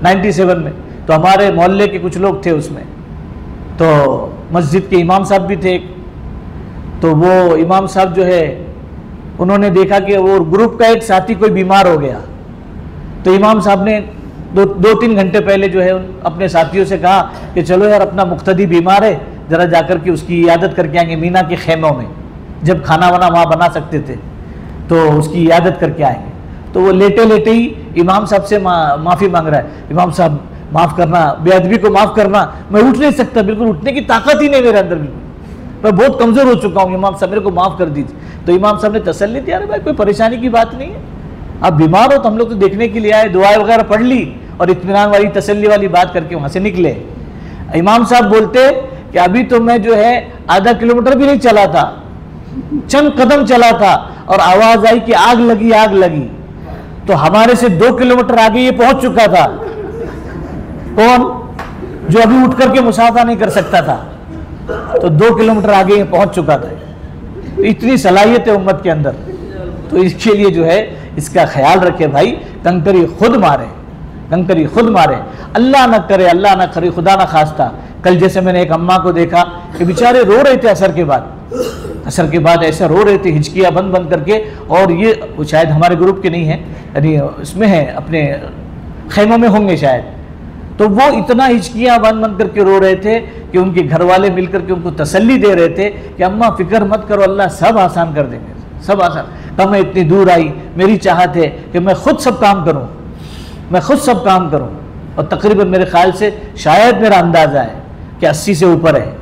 97 में तो हमारे मोहल्ले के कुछ लोग थे उसमें, तो मस्जिद के इमाम साहब भी थे एक, तो वो इमाम साहब जो है उन्होंने देखा कि वो ग्रुप का एक साथी कोई बीमार हो गया, तो इमाम साहब ने दो तीन घंटे पहले जो है अपने साथियों से कहा कि चलो यार अपना मुक्तदी बीमार है, जरा जाकर के उसकी इयादत करके आएंगे मीना के खेमों में, जब खाना वाना वहाँ बना सकते थे तो उसकी इयादत करके आएंगे। तो वो लेटे लेटे ही इमाम साहब से माफ़ी मांग रहा है, इमाम साहब माफ़ करना, बेअदबी को माफ़ करना, मैं उठ नहीं सकता, बिल्कुल उठने की ताकत ही नहीं मेरे अंदर, बिल्कुल मैं बहुत कमज़ोर हो चुका हूँ, इमाम साहब मेरे को माफ़ कर दीजिए। तो इमाम साहब ने तसल्ली दी, अरे भाई कोई परेशानी की बात नहीं है, आप बीमार हो तो हम लोग तो देखने के लिए आए, दुआएं वगैरह पढ़ ली और इत्मीनान वाली तसल्ली वाली बात करके वहाँ से निकले। इमाम साहब बोलते कि अभी तो मैं जो है आधा किलोमीटर भी नहीं चला था, चंद कदम चला था और आवाज आई कि आग लगी आग लगी, तो हमारे से 2 किलोमीटर आगे ये पहुंच चुका था। कौन? जो अभी उठ करके मुसाफा नहीं कर सकता था, तो 2 किलोमीटर आगे ये पहुंच चुका था। तो इतनी सलाहियत है उम्मत के अंदर, तो इसके लिए जो है इसका ख्याल रखे भाई, कंकरी खुद मारे, कंकरी खुद मारे, अल्लाह ना करे, अल्लाह ना करे, खुदा ना खास्ता। कल जैसे मैंने एक अम्मा को देखा कि बेचारे रो रहे थे असर के बाद, असर के बाद ऐसा रो रहे थे हिचकियाँ बंद बंद करके, और ये शायद हमारे ग्रुप के नहीं है, यानी इसमें है, अपने खेमों में होंगे शायद, तो वो इतना हिचकियाँ बंद बंद करके रो रहे थे कि उनके घर वाले मिलकर के उनको तसल्ली दे रहे थे कि अम्मा फिक्र मत करो, अल्लाह सब आसान कर देंगे, सब आसान। तब मैं इतनी दूर आई, मेरी चाहत है कि मैं खुद सब काम करूँ, मैं खुद सब काम करूँ, और तकरीबन मेरे ख्याल से शायद मेरा अंदाज़ा है कि 80 से ऊपर है,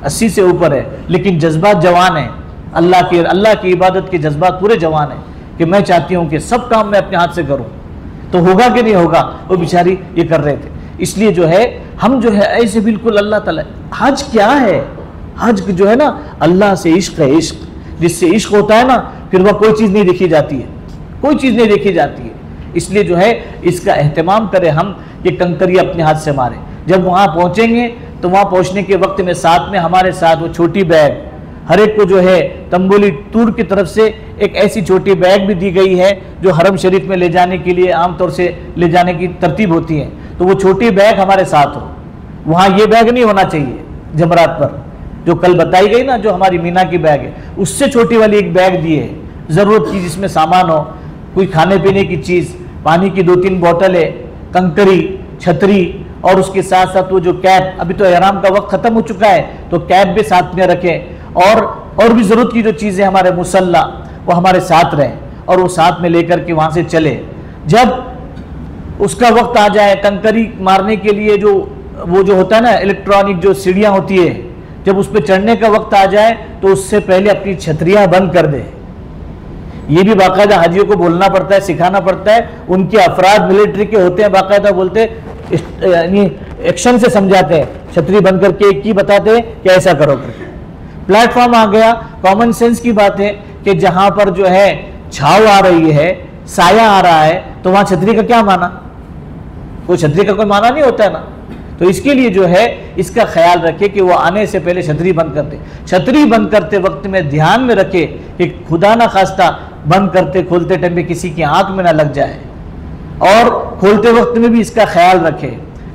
80 से ऊपर है, लेकिन जज्बात जवान है, अल्लाह की इबादत के जज्बात पूरे जवान है कि मैं चाहती हूँ कि सब काम मैं अपने हाथ से करूँ। तो होगा कि नहीं होगा, वो बेचारी ये कर रहे थे। इसलिए जो है हम जो है ऐसे बिल्कुल अल्लाह ताला, हज क्या है, हज जो है ना अल्लाह से इश्क है, इश्क जिससे इश्क होता है ना, फिर वह कोई चीज़ नहीं देखी जाती है, कोई चीज़ नहीं देखी जाती है। इसलिए जो है इसका एहतमाम करें हम कि कंकरी अपने हाथ से मारें। जब वहाँ पहुँचेंगे तो वहाँ पहुँचने के वक्त में साथ में हमारे साथ वो छोटी बैग, हर एक को जो है तंबोली टूर की तरफ से एक ऐसी छोटी बैग भी दी गई है जो हरम शरीफ में ले जाने के लिए आमतौर से ले जाने की तरतीब होती है, तो वो छोटी बैग हमारे साथ हो। वहाँ ये बैग नहीं होना चाहिए जमरात पर, जो कल बताई गई ना, जो हमारी मीना की बैग है, उससे छोटी वाली एक बैग दी है, ज़रूरत की जिसमें सामान हो, कोई खाने पीने की चीज़, पानी की 2-3 बोतलें, कंकरी, छतरी, और उसके साथ साथ वो जो कैप, अभी तो एहराम का वक्त ख़त्म हो चुका है तो कैप भी साथ में रखें, और भी ज़रूरत की जो चीज़ें हमारे मुसल्ला वो हमारे साथ रहें, और वो साथ में लेकर के वहाँ से चले। जब उसका वक्त आ जाए कंकरी मारने के लिए, जो वो जो होता है ना इलेक्ट्रॉनिक जो सीढ़ियाँ होती है, जब उस पर चढ़ने का वक्त आ जाए तो उससे पहले अपनी छतरियाँ बंद कर दे। ये भी बाकायदा हाजियों को बोलना पड़ता है, सिखाना पड़ता है, उनके अफराद मिलिट्री के होते हैं, बाकायदा बोलते यानी एक्शन से समझाते हैं, छतरी बंद करके एक ही बताते हैं कि ऐसा करो करके। प्लेटफॉर्म आ गया, कॉमन सेंस की बात है कि जहां पर जो है छाव आ रही है, साया आ रहा है, तो वहां छतरी का क्या माना, कोई छतरी का कोई माना नहीं होता है ना। तो इसके लिए जो है इसका ख्याल रखे कि वो आने से पहले छतरी बंद करते, छतरी बंद करते वक्त में ध्यान में रखे कि खुदा ना खास्ता बंद करते खोलते टाइम पे किसी की आंख में ना लग जाए, और खोलते वक्त में भी इसका ख्याल रखे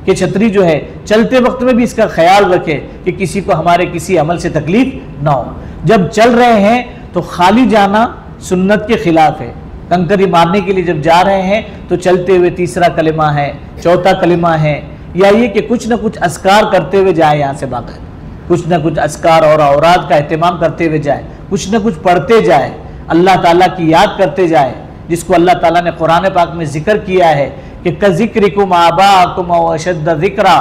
कि छतरी जो है चलते वक्त में भी इसका ख्याल रखे कि किसी को हमारे किसी अमल से तकलीफ ना हो। जब चल रहे हैं तो खाली जाना सुन्नत के खिलाफ है। कंकरी मारने के लिए जब जा रहे हैं तो चलते हुए तीसरा कलिमा है, चौथा कलिमा है, या ये कि कुछ ना कुछ अस्कार करते हुए जाए, यहाँ से बात है, कुछ ना कुछ अस्कार और औरात का एहतमाम करते हुए जाए, कुछ ना कुछ पढ़ते जाए, अल्लाह ताला की याद करते जाए, जिसको अल्लाह ताला ने कुरान पाक में जिक्र किया है कि कज़िक्रिकुम आबाकुम व अशद्द ज़िक्रा,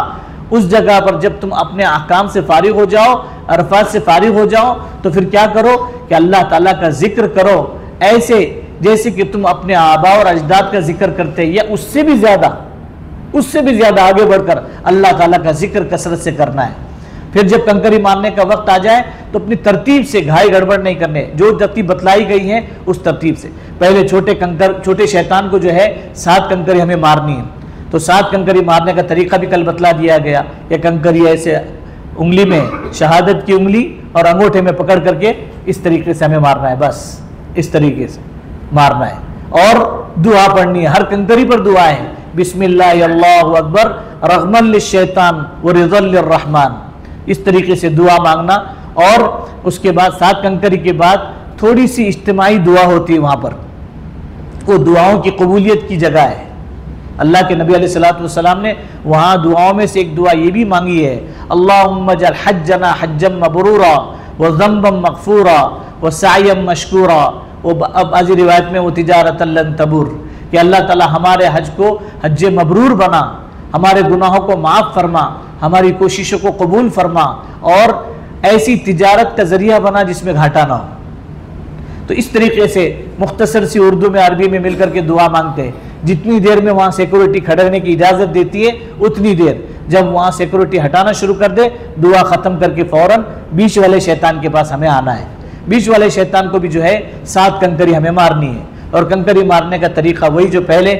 उस जगह पर जब तुम अपने अहकाम से फारिग हो जाओ, अरफात से फारिग हो जाओ, तो फिर क्या करो कि अल्लाह ताला का जिक्र करो, ऐसे जैसे कि तुम अपने आबा और अजदाद का जिक्र करते, या उससे भी ज़्यादा आगे बढ़कर अल्लाह ताला का जिक्र कसरत से करना है। फिर जब कंकरी मारने का वक्त आ जाए तो अपनी तरतीब से घाई गड़बड़ नहीं करने, जो तरतीब बतलाई गई है उस तरतीब से। पहले छोटे शैतान को जो है 7 कंकरी हमें मारनी है, तो 7 कंकरी मारने का तरीका भी कल बतला दिया गया। ये कंकरी ऐसे उंगली में, शहादत की उंगली और अंगूठे में पकड़ करके इस तरीके से हमें मारना है, बस इस तरीके से मारना है। और दुआ पढ़नी है, हर कंकरी पर दुआ है, बिस्मिल्लाह अल्लाहु अकबर रग़मन लिश्शैतान व रिज़ल लिर्रहमान, इस तरीके से दुआ मांगना। और उसके बाद 7 कंकरी के बाद थोड़ी सी इज्तिमाई दुआ होती है, वहाँ पर वो दुआओं की कबूलियत की जगह है। अल्लाह के नबी अलैहिस्सलातु वस्सलाम ने वहाँ दुआओं में से एक दुआ ये भी मांगी है, अल्लाहुम्मा जअल हज्जना हज्जम मबरूरा व ज़ंबम मग़फ़ूरा व सअयम मशकूरा, अब आज रिवायत में वो तिजारतन लन तबूर, कि अल्लाह ताला हमारे हज को हज मबरूर बना, हमारे गुनाहों को माफ़ फरमा, हमारी कोशिशों को कबूल फरमा, और ऐसी तिजारत का ज़रिया बना जिसमें घाटा ना हो। तो इस तरीके से मुख्तसर सी उर्दू में अरबी में मिलकर के दुआ मांगते हैं। जितनी देर में वहाँ सिक्योरिटी खड़कने की इजाज़त देती है उतनी देर, जब वहाँ सिक्योरिटी हटाना शुरू कर दे, दुआ ख़त्म करके फ़ौरन बीच वाले शैतान के पास हमें आना है। बीच वाले शैतान को भी जो है 7 कंकरी हमें मारनी है, और कंकरी मारने का तरीका वही जो पहले,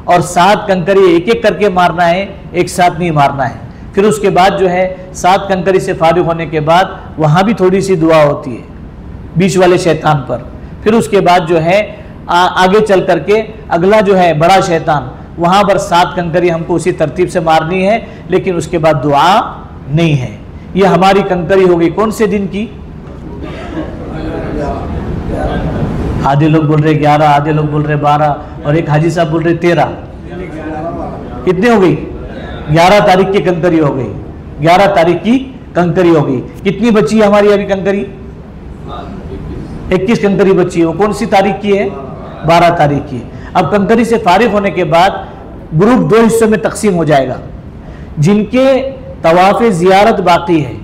और 7 कंकरी एक एक करके मारना है, एक साथ नहीं मारना है। फिर उसके बाद जो है 7 कंकरी से फारिग होने के बाद वहाँ भी थोड़ी सी दुआ होती है बीच वाले शैतान पर। फिर उसके बाद जो है आगे चल करके अगला जो है बड़ा शैतान, वहाँ पर 7 कंकरी हमको उसी तरतीब से मारनी है, लेकिन उसके बाद दुआ नहीं है। ये हमारी कंकरी हो गई कौन से दिन की? आधे लोग बोल रहे 11, आधे लोग बोल रहे 12, और एक हाजी साहब बोल रहे 13। कितने हो गई? 11 तारीख की कंकरी हो गई, 11 तारीख की कंकरी हो गई। कितनी बची है हमारी अभी कंकरी? 21 कंकरी बची है। वो कौन सी तारीख की है? 12 तारीख की। अब कंकरी से फारिग होने के बाद ग्रुप 2 हिस्सों में तकसीम हो जाएगा। जिनके तवाफ़ ज़ियारत बाकी है,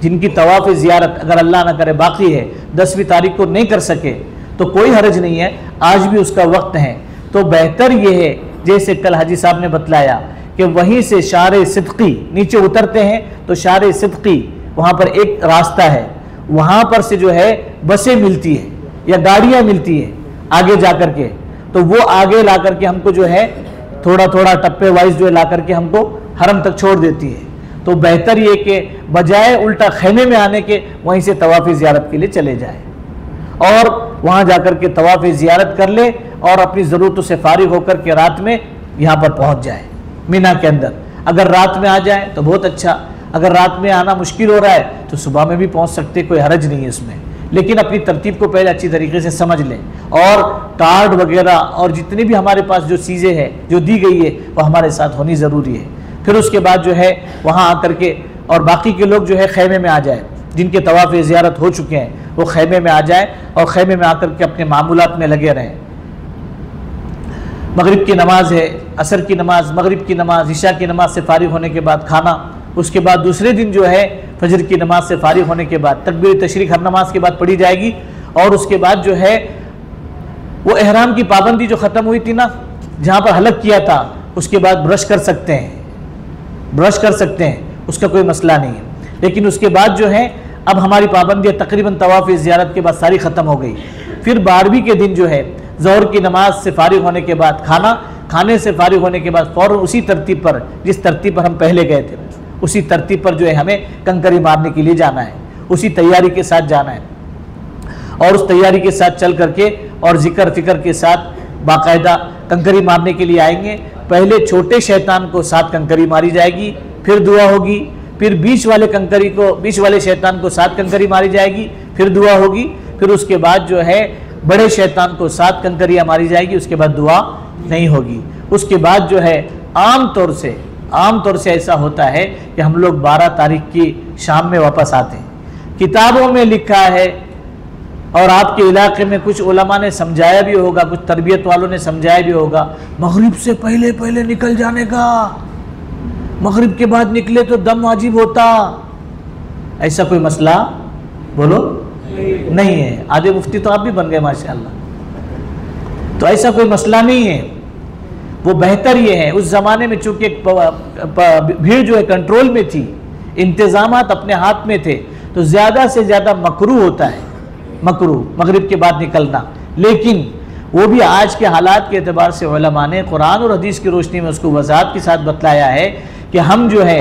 जिनकी तवाफ़ ज़ियारत अगर अल्लाह ना करे बाकी है, 10वीं तारीख को नहीं कर सके तो कोई हरज नहीं है, आज भी उसका वक्त है। तो बेहतर ये है, जैसे कल हाजी साहब ने बतलाया कि वहीं से शारे सिद्की नीचे उतरते हैं, तो शारे सिद्की वहाँ पर एक रास्ता है, वहाँ पर से जो है बसें मिलती है या गाड़ियाँ मिलती है आगे जा कर के, तो वो आगे ला करके हमको जो है थोड़ा थोड़ा टप्पे वाइज जो है ला करके हमको हरम तक छोड़ देती है। तो बेहतर ये कि बजाय उल्टा खैमे में आने के वहीं से तवाफ़ ज़ियारत के लिए चले जाए और वहाँ जाकर के तवाफ़ ज़ियारत कर ले और अपनी ज़रूरतों से फारिग होकर के रात में यहाँ पर पहुँच जाए मीना के अंदर। अगर रात में आ जाए तो बहुत अच्छा, अगर रात में आना मुश्किल हो रहा है तो सुबह में भी पहुँच सकते, कोई हरज नहीं है इसमें। लेकिन अपनी तरतीब को पहले अच्छी तरीके से समझ लें, और कार्ड वगैरह और जितनी भी हमारे पास जो चीज़ें हैं जो दी गई है वो हमारे साथ होनी ज़रूरी है। फिर उसके बाद जो है वहाँ आकर के और बाकी के लोग जो है खैमे में आ जाए, जिनके तवाफ़ ज़ियारत हो चुके हैं वो खैमे में आ जाए और खैमे में आकर के अपने मामूलात में लगे रहें। मगरिब की नमाज है, असर की नमाज, मगरिब की नमाज, इशा की नमाज से फारिग होने के बाद खाना, उसके बाद दूसरे दिन जो है फजर की नमाज से फारिग होने के बाद तकबीर तशरीक हर नमाज के बाद पढ़ी जाएगी। और उसके बाद जो है वो एहराम की पाबंदी जो ख़त्म हुई थी ना, जहाँ पर हलक किया था, उसके बाद ब्रश कर सकते हैं, ब्रश कर सकते हैं, उसका कोई मसला नहीं है। लेकिन उसके बाद जो है अब हमारी पाबंदियाँ तकरीबन तवाफ़ ज़ियारत के बाद सारी ख़त्म हो गई। फिर 12वीं के दिन जो है ज़ोहर की नमाज से फारिग होने के बाद खाना, खाने से फारिग होने के बाद फ़ौरन उसी तरतीब पर, जिस तरतीब पर हम पहले गए थे, उसी तरतीब पर जो है हमें कंकरी मारने के लिए जाना है, उसी तैयारी के साथ जाना है। और उस तैयारी के साथ चल करके और जिक्र फिक्र के साथ बाकायदा कंकरी मारने के लिए आएंगे। पहले छोटे शैतान को 7 कंकरी मारी जाएगी, फिर दुआ होगी, फिर बीच वाले कंकरी को, बीच वाले शैतान को 7 कंकरी मारी जाएगी, फिर दुआ होगी, फिर उसके बाद जो है बड़े शैतान को 7 कंकरियाँ मारी जाएगी, उसके बाद दुआ नहीं होगी। उसके बाद जो है आम तौर से ऐसा होता है कि हम लोग 12 तारीख की शाम में वापस आते हैं। किताबों में लिखा है और आपके इलाके में कुछ उलमा ने समझाया भी होगा, कुछ तरबियत वालों ने समझाया भी होगा, मगरिब से पहले पहले निकल जाने का, मगरिब के बाद निकले तो दम वाजिब होता। ऐसा कोई मसला बोलो नहीं है। आधे मुफ्ती तो आप भी बन गए माशाअल्लाह। तो ऐसा कोई मसला नहीं है। वो बेहतर ये है, उस ज़माने में चूँकि भीड़ जो है कंट्रोल में थी, इंतज़ामात अपने हाथ में थे, तो ज़्यादा से ज़्यादा मकरूह होता है, मकरूह मगरिब के बाद निकलना। लेकिन वो भी आज के हालात के एतबार से उलमा ने कुरान और हदीस की रोशनी में उसको वज़ाहत के साथ बतलाया है कि हम जो है